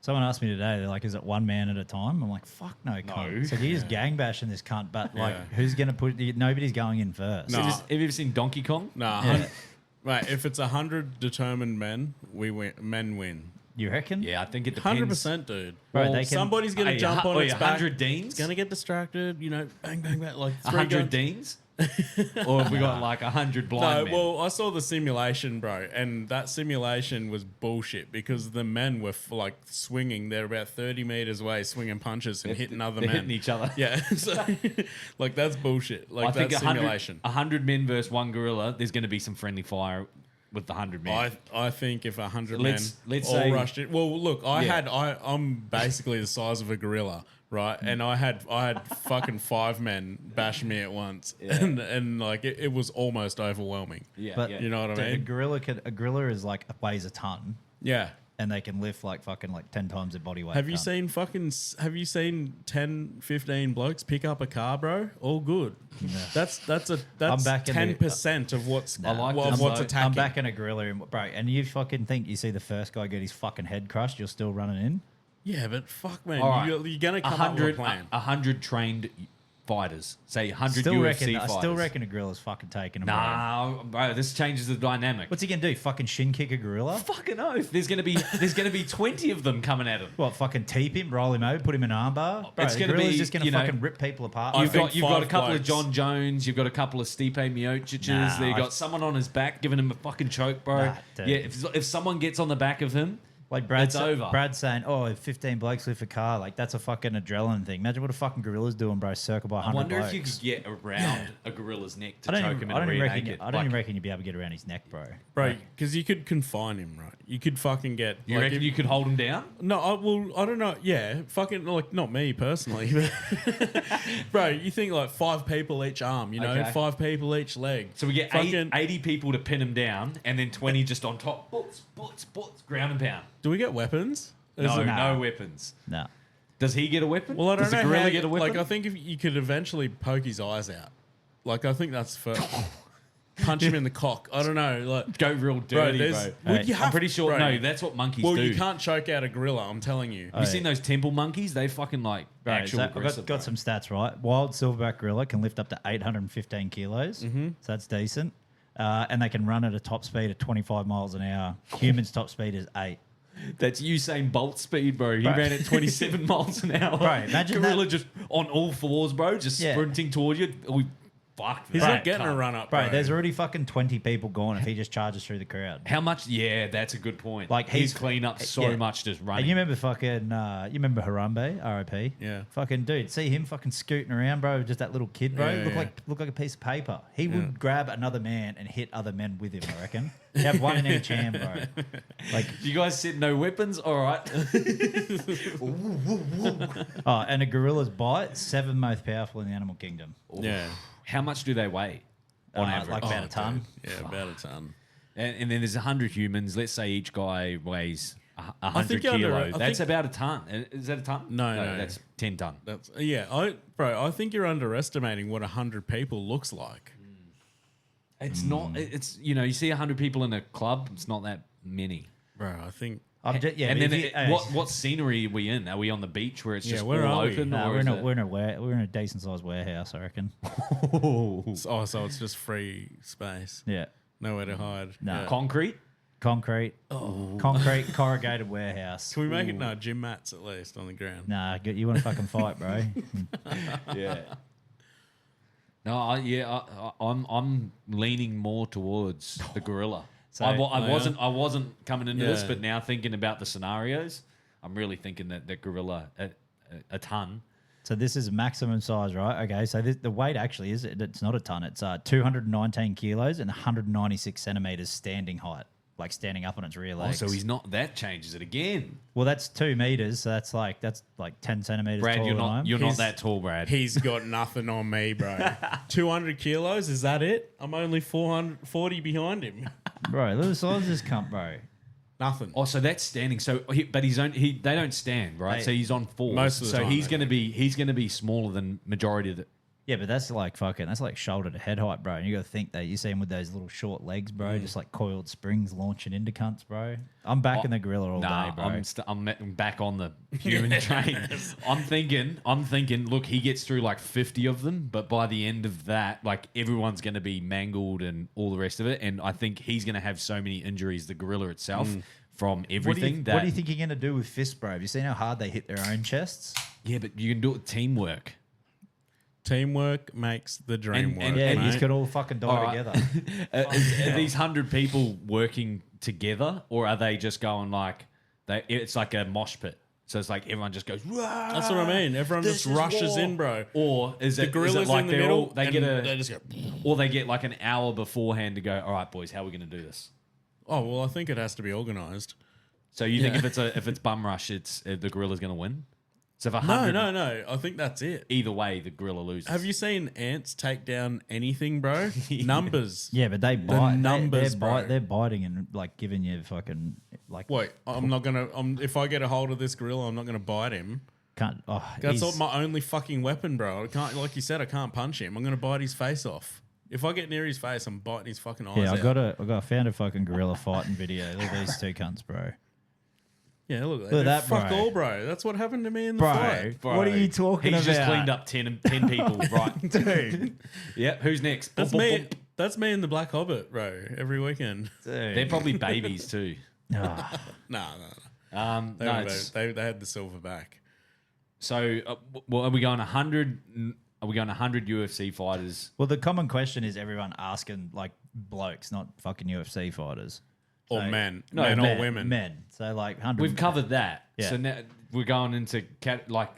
someone asked me today, they're like, is it one man at a time? I'm like, fuck no, cunt. So he's gang bashing this cunt, but, like, who's going to put... Nobody's going in first. No. Have you ever seen Donkey Kong? Nah. Mate, if it's 100 determined men, men win. You reckon? Yeah, I think it depends. 100%, dude. Bro, Well, somebody's going to jump on its back. 100 Deans? It's going to get distracted, you know, bang, bang, bang. Like 100 Deans? Or have we got like 100 blind men? Well, I saw the simulation, bro, and that simulation was bullshit because the men were like swinging. They're about 30 meters away, swinging punches and hitting other men. Hitting each other. Yeah, so, like that's bullshit. Like I think that's simulation. 100 men versus one gorilla, there's going to be some friendly fire with the 100 men. I think if 100 let's men all say, rushed it. Well, look, I'm basically the size of a gorilla. Right, and I had fucking 5 men bash me at once, and like it was almost overwhelming. Yeah, But you know what I mean? A gorilla is like weighs a ton, Yeah. and they can lift like fucking like 10 times their body weight. Have you seen 10, 15 blokes pick up a car, bro? All good. That's I'm back in 10% of what's I'm attacking. back in a gorilla, bro, and you fucking think you see the first guy get his fucking head crushed, you're still running in? Yeah, but fuck, man, All right. you're gonna come up with a plan. 100 trained fighters, say 100 Still UFC reckon, fighters. I still reckon a gorilla's fucking taking him. Nah, bro, this changes the dynamic. What's he gonna do? Fucking shin kick a gorilla? Fucking oath. There's gonna be 20 of them coming at him. What? Fucking teep him, roll him over, put him in an armbar? Bro, It's the gonna gorilla's be, just gonna you know, fucking rip people apart. I You've think got a five couple of blokes. John Jones. You've got a couple of Stipe Miocic's. Nah, You've got someone on his back giving him a fucking choke, bro. Nah, dude. Yeah, if someone gets on the back of him, Like Brad's, it's over. Brad's saying, "Oh, if 15 blokes lift a car, like that's a fucking adrenaline thing." Imagine what a fucking gorilla's doing, bro. Circle by I 100 wonder blokes. if you could get around a gorilla's neck to I don't choke even, him I in a don't even rear reckon. naked. I don't even reckon you'd be able to get around his neck, bro. Bro, because you could confine him, right? You could fucking get. You like, reckon if- you could hold him down? No, I don't know. Yeah, fucking like not me personally, but bro, you think like 5 people each arm, you know, Okay. 5 people each leg. So we get fucking. 80 people to pin him down, and then 20 just on top. Butts, ground and pound. Do we get weapons? No, it- no weapons. No. Does he get a weapon? Well, I don't Does know the gorilla how, get a weapon? Like, I think if you could eventually poke his eyes out, like I think that's for punch him in the cock. I don't know, like Go real dirty, bro. there's- Would you I'm have- pretty sure. bro. No, that's what monkeys Well, do. you can't choke out a gorilla. I'm telling you. Have you seen those temple monkeys? They fucking like Bro, actual so I've aggressive. got bro. some stats, right? Wild silverback gorilla can lift up to 815 kilos. So that's decent. And they can run at a top speed of 25 miles an hour. Humans' top speed is 8. That's Usain Bolt speed, bro. He Bro. ran at 27 miles an hour. Bro, imagine gorilla that. just on all fours, bro, just Yeah. sprinting towards you. We fucked. He's bro. not getting a run up, Bro, bro. there's already fucking 20 people gone if he just charges through the crowd. How much? Yeah, that's a good point. Like, he's he's- clean up so yeah. much just And running. you remember fucking, you remember Harambe, RIP? Yeah. Fucking dude, see him fucking scooting around, bro, just that little kid, bro. Yeah, look yeah. like a piece of paper. He would grab another man and hit other men with him, I reckon. You have one in each hand, bro. Like, You guys said no weapons? All right. oh, and a gorilla's bite, 7th most powerful in the animal kingdom. Yeah. How much do they weigh on average? Like about a ton. Yeah, about a ton. And then there's 100 humans. Let's say each guy weighs 100 think you're under- kilos. I That's think- about a ton. Is that a ton? No, no. That's 10 ton. That's I think you're underestimating what 100 people looks like. It's not. It's you see 100 people in a club. It's not that many. Bro, I think I'm just, yeah, and but then if you- what scenery are we in? Are we on the beach where it's Yeah, just where all are we? open? Nah, or we're in a decent sized warehouse, I reckon. so it's just free space. Yeah. Nowhere to hide. No. Yeah. concrete? Concrete corrugated warehouse. Can we make it gym mats at least on the ground? Nah, you want to fucking fight, bro? Yeah. No, I'm leaning more towards the gorilla. So- I wasn't coming into this, Yeah. but now thinking about the scenarios, I'm really thinking that the gorilla a ton. So this is maximum size, right? Okay, so the weight actually it's not a ton. It's 219 kilos and 196 centimeters standing height, like standing up on its rear Oh, legs. so he's not. That changes it again. well, that's 2 meters. So that's like 10 centimeters. Brad, taller you're than I not. am. You're not He's- that tall, Brad. He's got nothing on me, bro. 200 kilos, is that it? I'm only 440 behind him. Bro, look at the size of this cunt, bro. Nothing. Oh, so that's standing. So, but they don't stand, right? Hey, So he's on fours. most of the so time he's they going to be smaller than majority of the. Yeah, but that's like shoulder to head height, bro. And you got to think that you see him with those little short legs, bro, just like coiled springs launching into cunts, bro. I'm backing the gorilla all Nah, day, bro. I'm back on the human train. I'm thinking. Look, he gets through like 50 of them, but by the end of that, like everyone's going to be mangled and all the rest of it. And I think he's going to have so many injuries, the gorilla itself, from everything. What do you think you're going to do with fists, bro? Have you seen how hard they hit their own chests? Yeah, but you can do it with teamwork. Teamwork makes the dream work. Yeah, mate. you could all fucking die All right. together. Are these 100 people working together, or are they just going like it's like a mosh pit? So it's like everyone just goes. Rah! That's what I mean. Everyone This just is rushes war. in, bro. Or is The it gorilla's like in the they're middle. all, they get and a they just go. or they get like an hour beforehand to go. All right, boys, how are we going to do this? Oh well, I think it has to be organised. So you think if it's bum rush, it's the gorilla's going to win? So if No, 100, no. I think that's it. either way, the gorilla loses. Have you seen ants take down anything, bro? Numbers. Yeah, but they bite. numbers, bro. they're biting and like giving you fucking like. Wait, I'm not gonna. If I get a hold of this gorilla, I'm not gonna bite him. Can't. Oh, That's he's- my only fucking weapon, bro. I can't, like you said, I can't punch him. I'm gonna bite his face off. If I get near his face, I'm biting his fucking eyes Yeah, out. I found a fucking gorilla fighting video. Look at these two cunts, bro. Yeah, look Look at that, fuck bro. all, bro. That's what happened to me in the Bro, fight. Bro, what are you talking He's about? just cleaned up 10 people, right? Dude. Yep. Who's next? That's Boom, boom, me. boom. That's me in the Black Hobbit, bro. Every weekend. They're probably babies too. Ah. No. No, it's- They had the silver back. so well, are we going 100? Are we going 100 UFC fighters? Well, the common question is everyone asking like blokes, not fucking UFC fighters. Or So- men. No, men or men. women. Men. So like 100. We've covered that. Yeah. So now we're going into like.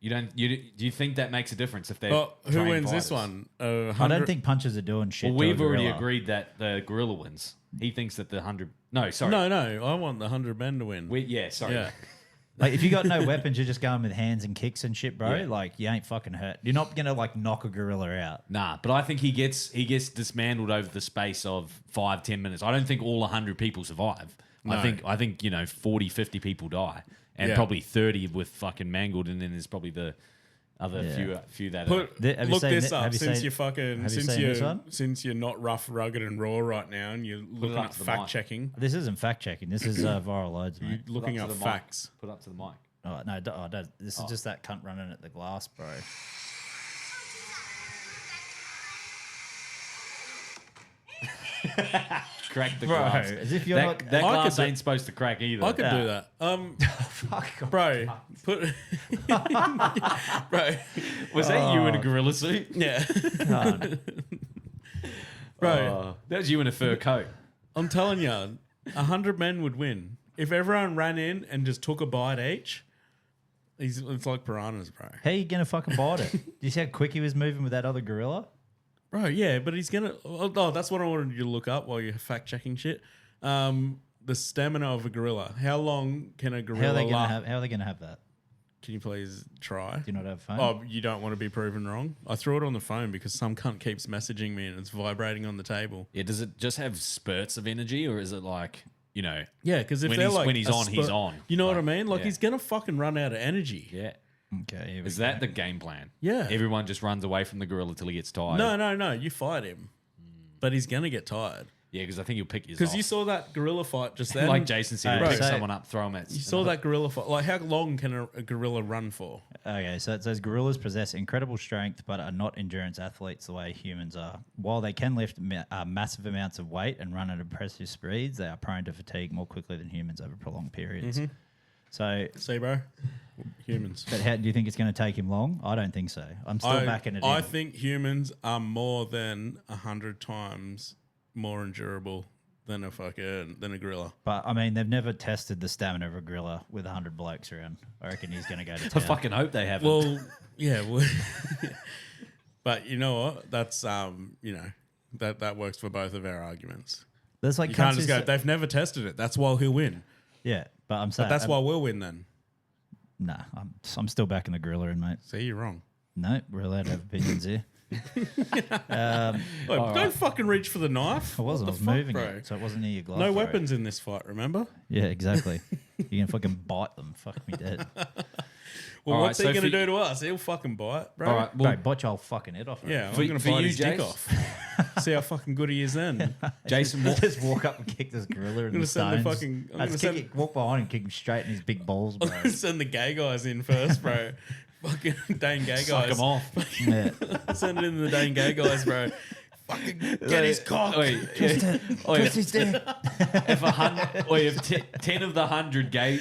Do you think that makes a difference if they're Oh, who trained wins this fighters? one? I don't think punches are doing shit. Well, to a we've already gorilla. agreed that the gorilla wins. He thinks that the 100. No, sorry. No. I want the 100 men to win. Sorry. Yeah. Like if you got no weapons, you're just going with hands and kicks and shit, bro. Yeah. Like you ain't fucking hurt. You're not gonna like knock a gorilla out. Nah, but I think he gets dismantled over the space of 5-10 minutes. I don't think all 100 people survive. No. I think 40, 50 people die, and Yeah. probably 30 with fucking mangled, and then there's probably the other few that are. Have you Look seen this it? up Have you since seen- you're fucking have you seen this one? since you're not rough, rugged, and raw right now, and you're looking up at to the fact mic. checking. This isn't fact checking. This is viral loads, You're mate. looking Put up to the facts. Mic. Put up to the mic. Oh no, this is just that cunt running at the glass, bro. Crack the Bro, glass. as if you're that, not- That I glass could do- ain't supposed to crack either. I could do that. Fuck off. Bro, put. Bro, Was that you in a gorilla suit? yeah, God. bro. That was you in a fur coat. I'm telling you, 100 men would win if everyone ran in and just took a bite each. It's like piranhas, bro. How you gonna fucking bite it? Do you see how quick he was moving with that other gorilla? Bro, yeah, but he's gonna. Oh, that's what I wanted you to look up while you're fact checking shit. The stamina of a gorilla. How long can a gorilla How are they gonna last? have that? Can you please try? Do you not have a phone? Oh, you don't want to be proven wrong? I threw it on the phone because some cunt keeps messaging me and it's vibrating on the table. Yeah, does it just have spurts of energy, or is it like, Yeah, because if When they're he's- like when he's a on, he's on. You know what I Like, mean? Like yeah. he's gonna fucking run out of energy. yeah? Okay. Here we Is go. that the game plan? Yeah. Everyone just runs away from the gorilla till he gets tired. No. You fight him, but he's gonna get tired. Yeah, because I think he'll pick his Because off. you saw that gorilla fight just then. like Jason said, he'll Right, pick so- someone up, throw him at. You saw that gorilla fight. Like, how long can a gorilla run for? Okay, so it says gorillas possess incredible strength but are not endurance athletes the way humans are. While they can lift massive amounts of weight and run at impressive speeds, they are prone to fatigue more quickly than humans over prolonged periods. Mm-hmm. So, See, bro? Humans. but how do you think it's going to take him long? I don't think so. I'm still backing it I in. think humans are more than 100 times more endurable than a gorilla. But I mean, they've never tested the stamina of a gorilla with 100 blokes around. I reckon he's going to go to I town. fucking hope they haven't. Well, yeah. But you know what? That's that works for both of our arguments. There's like You can't cunts just who go. say- They've never tested it. That's why he'll win. yeah, but I'm saying But that's why we'll win then. Nah, I'm still backing the gorilla in, mate. See, you're wrong. No, we're allowed to have opinions here. Don't fucking reach for the knife. I wasn't. I What was the fuck, moving bro? it, so it wasn't near your glove. No bro. weapons in this fight. Remember? Yeah, exactly. You can fucking bite them. Fuck me dead. Well, All what's right, he so gonna for- do to us? He'll fucking bite, bro. All right, Bro, well, bite your whole fucking head off. Yeah, For- I'm gonna for bite you, his dick Jace? off. See how fucking good he is then. Jason, Just walk up and kick this gorilla in gonna the send the stones. fucking- I'm Let's gonna kick send- it, walk behind and kick him straight in his big balls, bro. I'm gonna send the gay guys in first, bro. Fucking Dane gay suck guys. him off. yeah. Send it in the Dane gay guys, bro. Fucking get his cock. Wait, Twist his dick. if 10 of the 100 gay,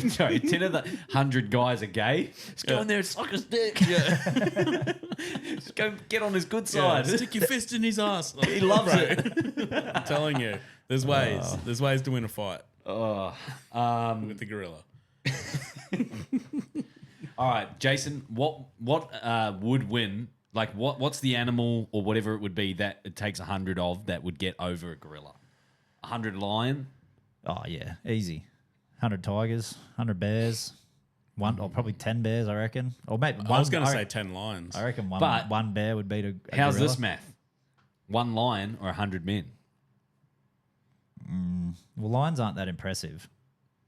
sorry, 10 of the 100 guys are gay, just go in there and suck his dick. Yeah. Just go get on his good Yeah, side. stick your fist in his ass. He loves Bro, it. I'm telling you, there's ways. There's ways to win a fight with the gorilla. All right, Jason, what would win? Like, what's the animal or whatever it would be that it takes 100 of that would get over a gorilla? 100 lion? Oh, yeah. Easy. 100 tigers, 100 bears, or probably 10 bears, I reckon. Or maybe I was going to I say reckon- 10 lions. I reckon But- one bear would beat a How's gorilla. this math? 1 lion or 100 men? Well, lions aren't that impressive.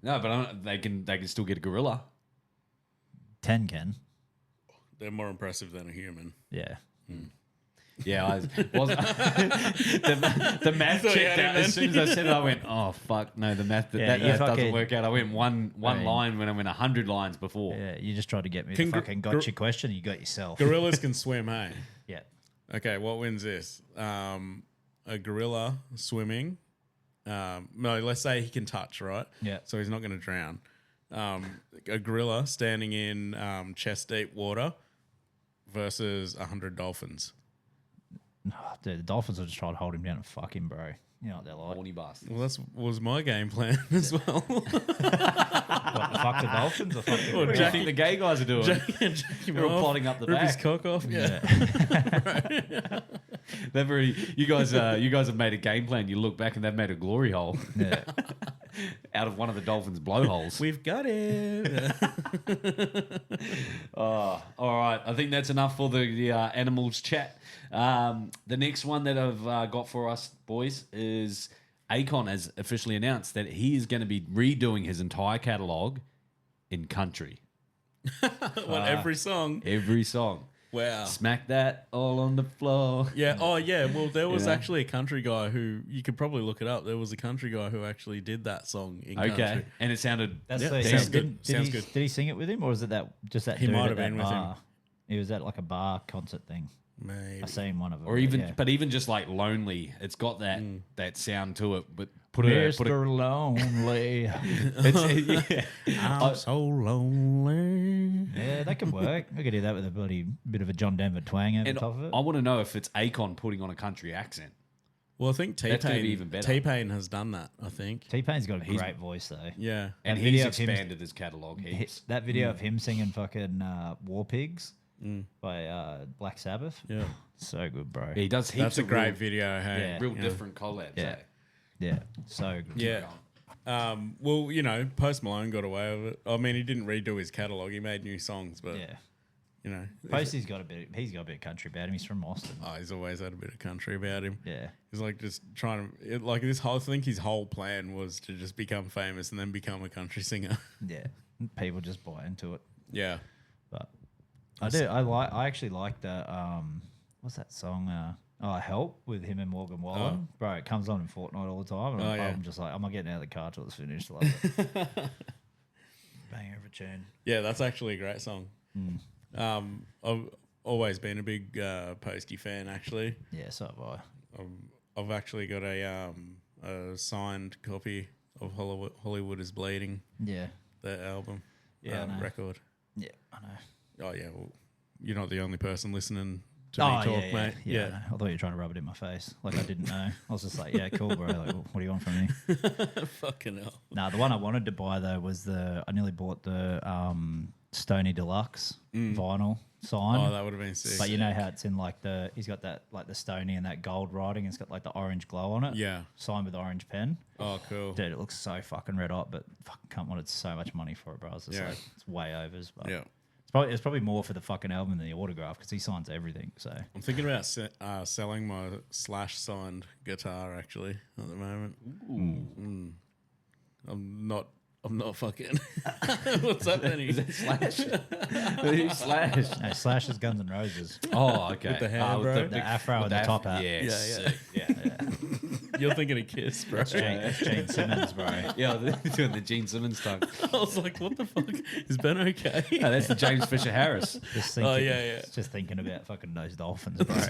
No, but they can still get a gorilla. 10 can. They're more impressive than a human. Yeah. Yeah, I wasn't. the math checked out. As soon as I said it, I went, oh, fuck, no, the math, that doesn't work out. I went one line when I went 100 lines before. Yeah, you just tried to get me the fucking gotcha question. You got yourself. Gorillas can swim, hey? Yeah. Okay, what wins this? A gorilla swimming. No, let's say he can touch, right? Yeah. So he's not going to drown. A gorilla standing in chest deep water versus 100 dolphins. Oh, dude, the Dolphins will just try to hold him down and fuck him, bro. You know what they're like. Horny bastards. Well, that was my game plan as well. What, fuck the Dolphins or fuck the What do you think the gay guys are doing? They're all plotting up the rip back. his cock off. Yeah. You guys have made a game plan. You look back and they've made a glory hole Yeah. out of one of the Dolphins' blowholes. We've got it. All right. I think that's enough for the animals chat. The next one that I've got for us, boys, is Akon has officially announced that he is going to be redoing his entire catalogue in country. Every song. Every song. Wow. Smack that all on the floor. Yeah. Oh, yeah. Well, there was actually a country guy who, you could probably look it up. There was a country guy who actually did that song in country. And it sounded... That's Yeah, the, sounds did, good. Did Sounds he, good. Did he sing it with him, or is it just that He dude might at have that been with him. bar? He was at like a bar concert thing. Maybe. I seen one of them. Or even, yeah. but even just like Lonely, it's got that that sound to it. But put Mr. Lonely. I'm so lonely. Yeah, that could work. We could do that with a bloody bit of a John Denver twang over and the top of it. I want to know if it's Akon putting on a country accent. Well, I think That's gonna be even better. T-Pain has done that, I think. T-Pain's got a great voice though. Yeah. And That he's video of him- expanded his catalogue heaps. That video of him singing fucking War Pigs by Black Sabbath. Yeah. So good, bro. He does heaps That's a of great real, video, hey? Yeah. real different collabs. Yeah. eh? Yeah, so good. Yeah. Well, you know, Post Malone got away with it. I mean, he didn't redo his catalogue. He made new songs, but, Yeah. you know. Posty's got a bit of country about him. He's from Austin. Oh, he's always had a bit of country about him. Yeah. He's like just trying to, like this whole, I think his whole plan was to just become famous and then become a country singer. Yeah. People just buy into it. Yeah. But I actually like the what's that song? Help with him and Morgan Wallen. Bro, it comes on in Fortnite all the time. And I'm just like, I'm not getting out of the car till it's finished. Love it. Banger of a tune. Yeah, that's actually a great song. I've always been a big Posty fan, actually. Yeah, so have I. I've actually got a signed copy of Hollywood is Bleeding, Yeah. their album, Yeah, I know. record. Yeah, I know. Oh, yeah, well, you're not the only person listening to me talk, mate. Yeah. I know. I thought you were trying to rub it in my face. Like I didn't know. I was just like, yeah, cool, bro. Like, what do you want from me? Fucking hell. Nah, the one I wanted to buy though was I nearly bought the Stoney Deluxe vinyl sign. Oh, that would have been sick. But you know how it's in like he's got that like the Stoney and that gold writing. It's got like the orange glow on it. Yeah. Signed with orange pen. Oh, cool. Dude, it looks so fucking red hot, but fucking cunt wanted so much money for it, bro. I was just Yeah. like, it's way overs. But Yeah. it's probably more for the fucking album than the autograph because he signs everything. So I'm thinking about selling my Slash signed guitar actually at the moment. I'm not fucking. What's happening? Is that Slash? Who's Slash? no, Slash is Guns N' Roses. Oh, okay. With the hair, bro. The afro and the top hat. Yeah, Yeah, sick. Yeah. You're thinking of Kiss, bro. It's Gene Simmons, bro. Yeah, they're doing the Gene Simmons time. I was like, what the fuck? Is Ben okay? No, that's the James Fisher Harris. Just thinking, Oh, yeah. Just thinking about fucking those Dolphins, bro.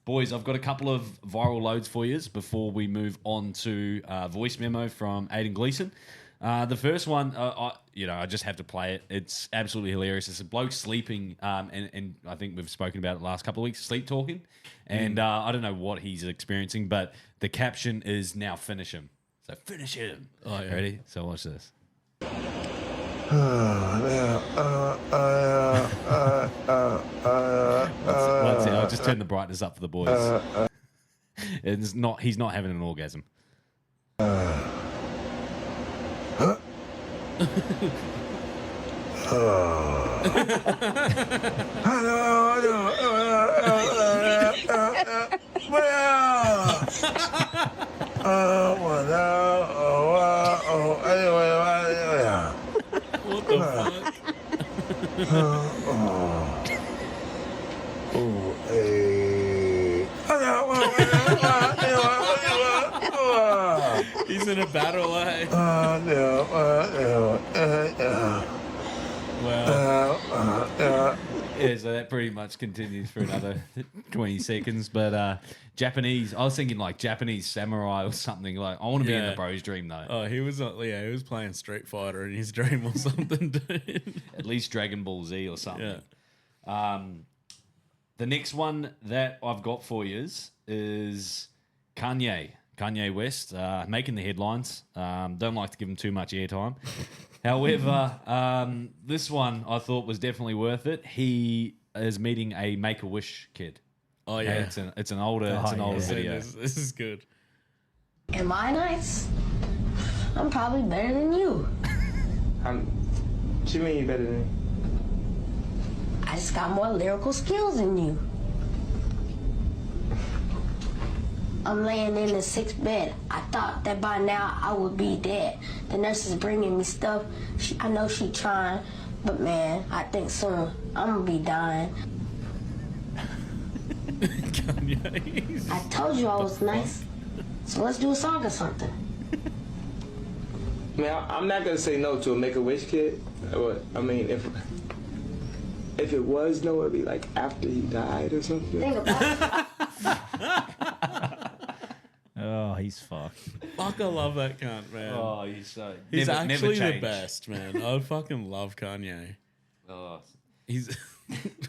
Boys, I've got a couple of viral loads for you before we move on to voice memo from Aidan Gleeson. The first one, I just have to play it. It's absolutely hilarious. It's a bloke sleeping, and I think we've spoken about it the last couple of weeks, sleep talking. And I don't know what he's experiencing, but the caption is now finish him. So finish him. Oh, yeah. Ready? So watch this. Let's see. I'll just turn the brightness up for the boys. He's not having an orgasm. What the fuck? He's in a battle, eh? Wow. Yeah, so that pretty much continues for another 20 seconds. But Japanese, I was thinking like Japanese samurai or something. Like, I want to be in the bro's dream though. Oh, he was he was playing Street Fighter in his dream or something, dude. At least Dragon Ball Z or something. Yeah. The next one that I've got for you is Kanye West, making the headlines. Don't like to give him too much airtime. However, this one I thought was definitely worth it. He is meeting a Make-A-Wish kid. Oh yeah, it's an older video. This is good. In my nights, I'm probably better than you. What you mean you better than me? I just got more lyrical skills than you. I'm laying in the sick bed. I thought that by now I would be dead. The nurse is bringing me stuff. I know she trying, but man, I think soon I'm gonna be dying. Kanye. I told you I was nice, so let's do a song or something. Man, I'm not gonna say no to a Make-A-Wish kid. I mean, if it was no, it'd be like after he died or something. Think about it. Oh, he's fucked. Fuck, I love that cunt, man. Oh, he's so... He's never actually the changed. best, man. I fucking love Kanye. Oh. He's...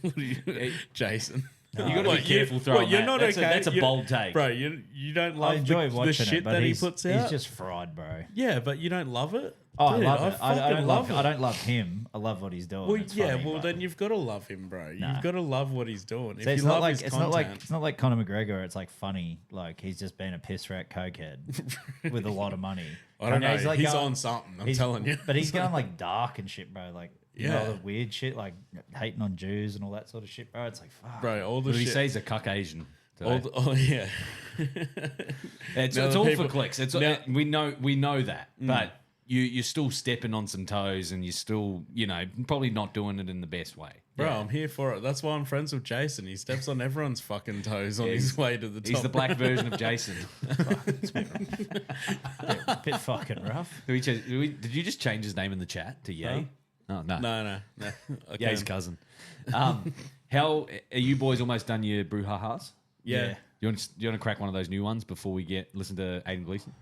What are you... Jason. You got to be careful throwing you're that. not That's okay. That's a bold take. Bro, you don't love I enjoy the watching shit it, but that he puts out? He's just fried, bro. Yeah, but you don't love it? Oh, Dude, I love it. I fucking love it. I don't love him. I love what he's doing. Well, It's yeah, funny, well but- then you've got to love him, bro. Nah. You've got to love what he's doing. So If it's you not love like his it's content, not like Conor McGregor. It's like funny. Like he's just been a piss rat cokehead with a lot of money. I don't know. Kanye's, like, he's going- on something. I'm he's- telling you. But he's going like dark and shit, bro. Like you know, Yeah. all the weird shit, like hating on Jews and all that sort of shit, bro. It's like fuck. Bro, all the What did he shit. say? He's a Caucasian. Oh yeah. It's Now the all people- for clicks. It's now- we know that, but you're still stepping on some toes, and you're still probably not doing it in the best way. Bro, I'm here for it. That's why I'm friends with Jason. He steps on everyone's fucking toes on his way to the top. He's the black version of Jason. Bit fucking rough. Did you just change his name in the chat to Ye? Oh no, No. Ye's cousin. How are you boys almost done your brouhahas? Yeah. You want to crack one of those new ones before we listen to Aiden Gleason?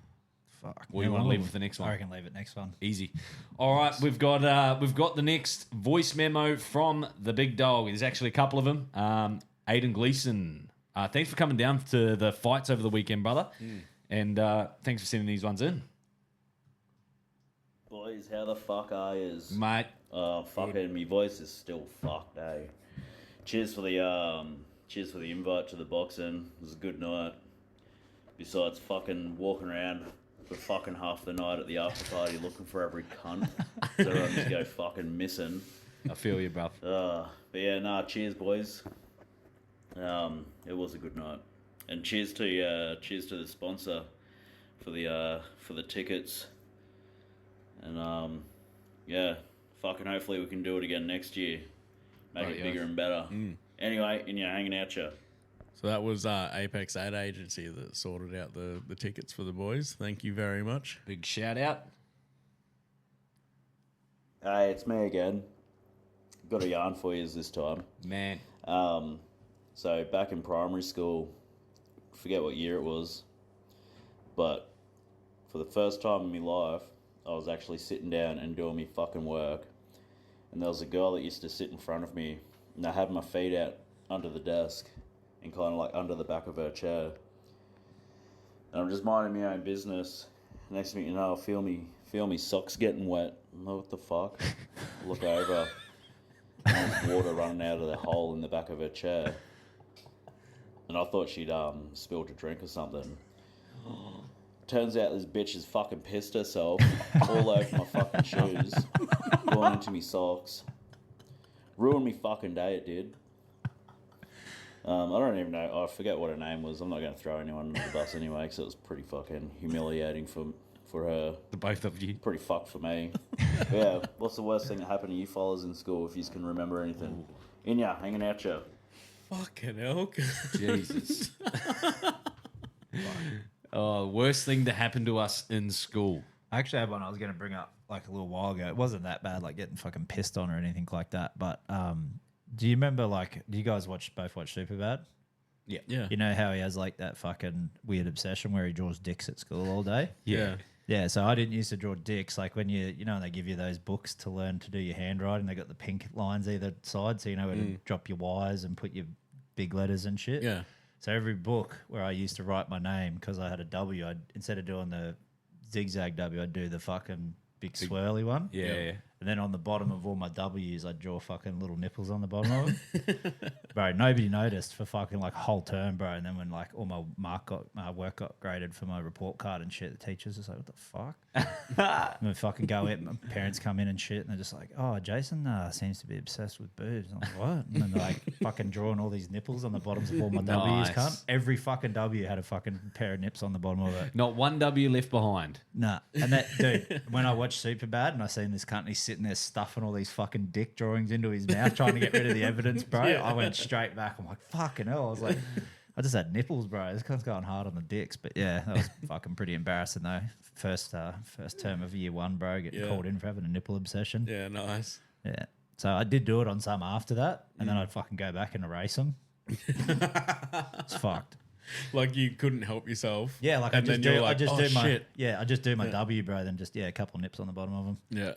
Fuck. Or you want to leave it for the next one? I reckon leave it next one. Easy. All right, we've got the next voice memo from the big dog. There's actually a couple of them. Aiden Gleason, thanks for coming down to the fights over the weekend, brother, and thanks for sending these ones in, Boys, how the fuck are yous? mate. Fucking, me voice is still fucked, eh? Cheers for the invite to the boxing. It was a good night. Besides fucking walking around for fucking half the night at the after party looking for every cunt. So everyone just go fucking missing. I feel you, bruv. But yeah, nah, cheers, boys. It was a good night. And cheers to the sponsor for the tickets. And yeah, fucking hopefully we can do it again next year. Make it bigger and better. Anyway, and you're hanging out ya. So that was Apex Ad Agency that sorted out the tickets for the boys. Thank you very much. Big shout out. Hey, it's me again. Got a yarn for you this time. Man. So back in primary school, forget what year it was, but for the first time in my life, I was actually sitting down and doing me fucking work. And there was a girl that used to sit in front of me, and I had my feet out under the desk and kind of like under the back of her chair. And I'm just minding my own business. Next thing you know, I feel me socks getting wet. I'm like, what the fuck? Look over. And there's water running out of the hole in the back of her chair. And I thought she'd spilled a drink or something. Turns out this bitch has fucking pissed herself all over my fucking shoes, going into me socks. Ruined me fucking day, it did. I don't even know, I forget what her name was. I'm not going to throw anyone under the bus anyway, because it was pretty fucking humiliating for her. The both of you. Pretty fucked for me. But yeah, what's the worst thing that happened to you fellas in school, if you can remember anything? In ya, hanging out ya. Fucking hell. Jesus. Worst thing to happen to us in school. I actually had one I was going to bring up like a little while ago. It wasn't that bad, like getting fucking pissed on or anything like that. But do you remember, like, do you guys both watch Superbad? Yeah. Yeah. You know how he has like that fucking weird obsession where he draws dicks at school all day? Yeah. Yeah, so I didn't used to draw dicks. Like when you know, they give you those books to learn to do your handwriting. They got the pink lines either side, so you know where to drop your Y's and put your big letters and shit. Yeah. So every book where I used to write my name, because I had a W, instead of doing the zigzag W, I'd do the fucking big swirly one. Yeah. And then on the bottom of all my W's, I'd draw fucking little nipples on the bottom of them. Bro, nobody noticed for fucking like a whole term, bro. And then when like all my work got graded for my report card and shit, the teachers was like, what the fuck? And we fucking go in, my parents come in and shit, and they're just like, oh, Jason seems to be obsessed with boobs. I'm like, what? And then they're like fucking drawing all these nipples on the bottoms of all my W's, cunt. Every fucking W had a fucking pair of nips on the bottom of it. Not one W left behind. Nah. And that, dude, when I watched Superbad and I seen this cunt, he's sitting there stuffing all these fucking dick drawings into his mouth trying to get rid of the evidence, bro. I went straight back. I'm like, fucking hell. I was like, I just had nipples, bro. This cunt's going hard on the dicks. But yeah, that was fucking pretty embarrassing though. First term of year one, bro, getting called in for having a nipple obsession. Yeah, nice. Yeah. So I did do it on some after that, and then I'd fucking go back and erase them. It's fucked. Like you couldn't help yourself. Yeah, like and I just do my Yeah. W, bro. Then just a couple of nips on the bottom of them. Yeah.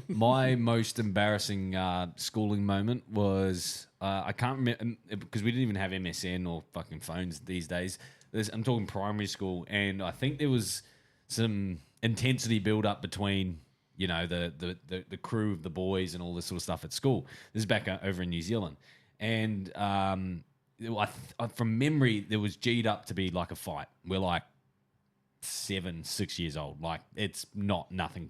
My most embarrassing schooling moment was I can't remember because we didn't even have MSN or fucking phones these days. I'm talking primary school, and I think there was some intensity build up between the crew of the boys and all this sort of stuff at school. This is back over in New Zealand, and from memory, there was G'd up to be like a fight. We're like 6 years old. Like it's not nothing,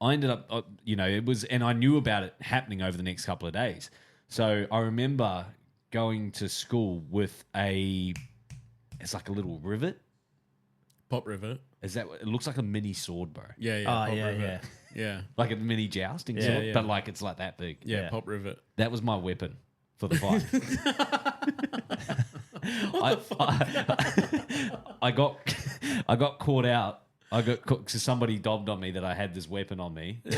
I ended up, it was, and I knew about it happening over the next couple of days. So I remember going to school with it's like a little rivet. Pop rivet. Is that, it looks like a mini sword, bro. Yeah. Oh, yeah. Yeah. Like a mini jousting sword, but like it's like that big. Yeah, pop rivet. That was my weapon for the fight. I got caught out. Because somebody dobbed on me that I had this weapon on me. Did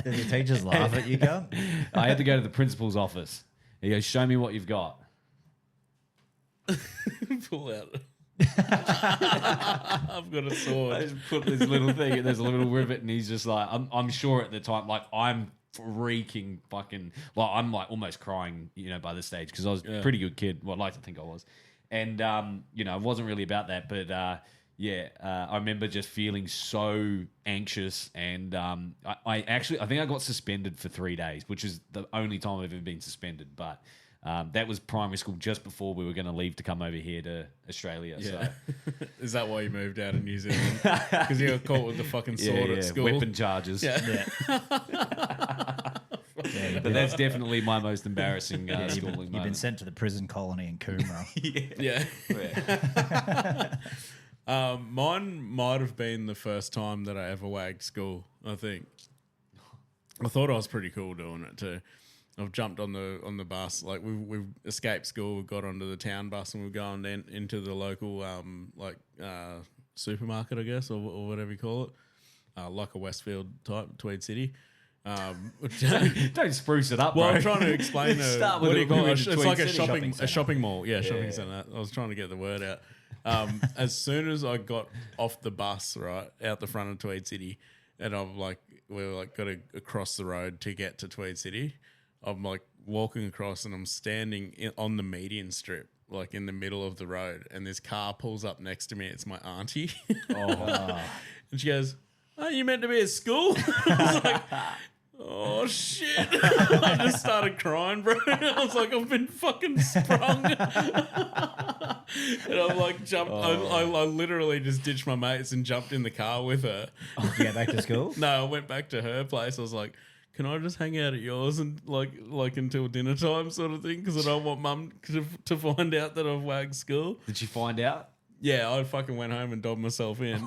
the teachers laugh at you, gun? I had to go to the principal's office. He goes, show me what you've got. Pull out. I've got a sword. I just put this little thing, and there's a little rivet, and he's just like, I'm sure at the time, like I'm freaking fucking, well, I'm like almost crying, by this stage, because I was a pretty good kid. Well, I'd like to think I was. And, it wasn't really about that, but I remember just feeling so anxious, and I think I got suspended for 3 days, which is the only time I've ever been suspended. But that was primary school, just before we were going to leave to come over here to Australia. Yeah. So. Is that why you moved out of New Zealand? Because you got caught with the fucking sword at school? Weapon charges. Yeah. But that's definitely my most embarrassing schooling moment. You've been sent to the prison colony in Coomera. Yeah. Mine might have been the first time that I ever wagged school, I think. I thought I was pretty cool doing it too. I've jumped on the bus, like we've escaped school, we've got onto the town bus, and we've gone into the local supermarket, I guess, or whatever you call it, like a Westfield type, Tweed City. Don't spruce it up, well, bro. I'm trying to explain Start with what do you call it? It's like a City. shopping mall. Yeah, shopping centre. I was trying to get the word out. As soon as I got off the bus, right, out the front of Tweed City, and we were like got to cross the road to get to Tweed City. I'm like walking across, and I'm standing on the median strip, like in the middle of the road, and this car pulls up next to me. It's my auntie. And she goes, "Oh, you meant to be at school?" I was like, "Oh shit!" I just started crying, bro. I was like, "I've been fucking sprung." And I'm like, I literally just ditched my mates and jumped in the car with her. Did you get back to school? No, I went back to her place. I was like, "Can I just hang out at yours and like until dinner time, sort of thing? Because I don't want mum to find out that I've wagged school." Did she find out? Yeah, I fucking went home and dobbed myself in.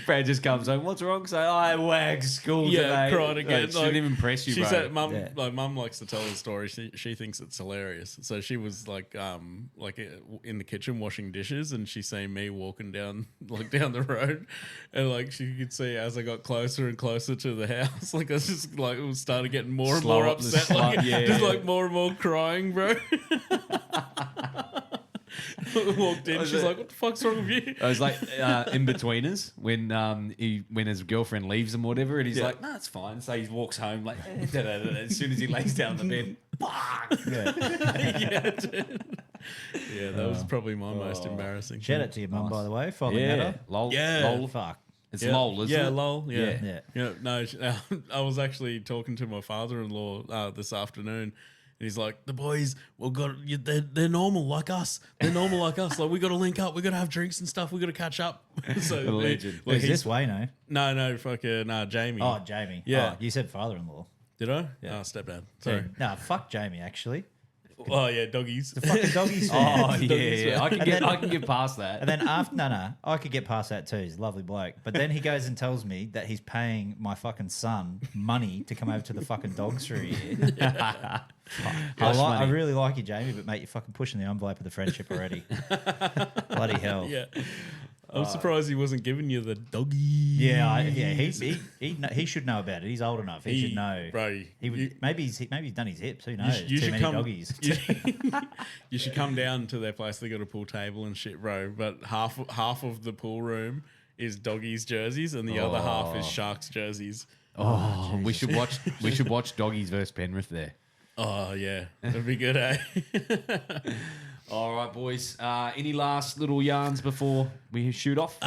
Brad just comes home. What's wrong? Say, I wag school today. Cried again. Like, shouldn't even press you, she bro. said, Mum likes to tell the story. She thinks it's hilarious. So she was like in the kitchen washing dishes, and she seen me walking down the road, and like she could see as I got closer and closer to the house, like I was just like it started getting more and more upset, like more and more crying, bro. Walked in, she's like, "What the fuck's wrong with you?" I was like in betweeners when his girlfriend leaves him or whatever, and he's like, "No, it's fine." So he walks home like as soon as he lays down the bed. Fuck. Yeah, that was probably my most embarrassing. Shout out to your mum, by the way, following that up. Lol. Yeah. Lol. Fuck. It's lol, isn't it? Yeah, lol. Yeah. Yeah. No, I was actually talking to my father-in-law this afternoon. And he's like, the boys, they're normal like us. They're normal like us. Like, we got to link up. We got to have drinks and stuff. We got to catch up. So, legend. Is this Wayno? No, fucking Jamie. Oh, Jamie. Yeah. Oh, you said father-in-law. Did I? Yeah. Oh, stepdad. Sorry. No, fuck Jamie, actually. Oh, yeah, doggies. The fucking doggies. Oh, yeah. I can get past that. And then after, no, I could get past that too. He's a lovely bloke. But then he goes and tells me that he's paying my fucking son money to come over to the fucking dogs for a year. I really like you, Jamie, but mate, you're fucking pushing the envelope of the friendship already. Bloody hell. Yeah. I'm surprised he wasn't giving you the doggy. Yeah, he should know about it. He's old enough. He should know. Bro, maybe he's done his hips. Who knows? You Too should many come. doggies. You should come down to their place. They got a pool table and shit, bro. But half of the pool room is doggies jerseys, and the other half is Sharks jerseys. Oh, we should watch Doggies versus Penrith there. Oh yeah, that'd be good, eh? All right, boys. Any last little yarns before we shoot off?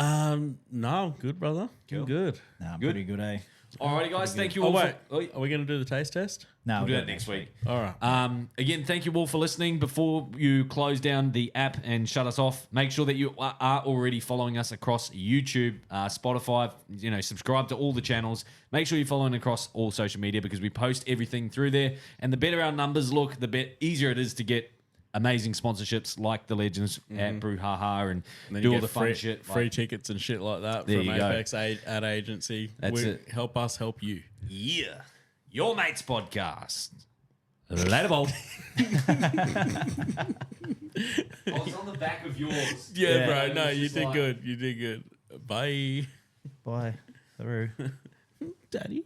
No, good, brother. Cool. Good. Nah, pretty good, eh? All righty, guys. Thank you all. Are we going to do the taste test? No, we'll do that next week. All right. Again, thank you all for listening. Before you close down the app and shut us off, make sure that you are already following us across YouTube, Spotify. Subscribe to all the channels. Make sure you're following across all social media because we post everything through there. And the better our numbers look, the easier it is to get amazing sponsorships like the legends at Brouhaha and then do you all get the fun shit. Free tickets and shit like that There from you go. Apex Ad Agency. That's it. Help us help you. Yeah. Your Mates Podcast. Later, Bolt. I was on the back of yours. Yeah, bro. No, you did good. You did good. Bye. Bye. Through. Daddy.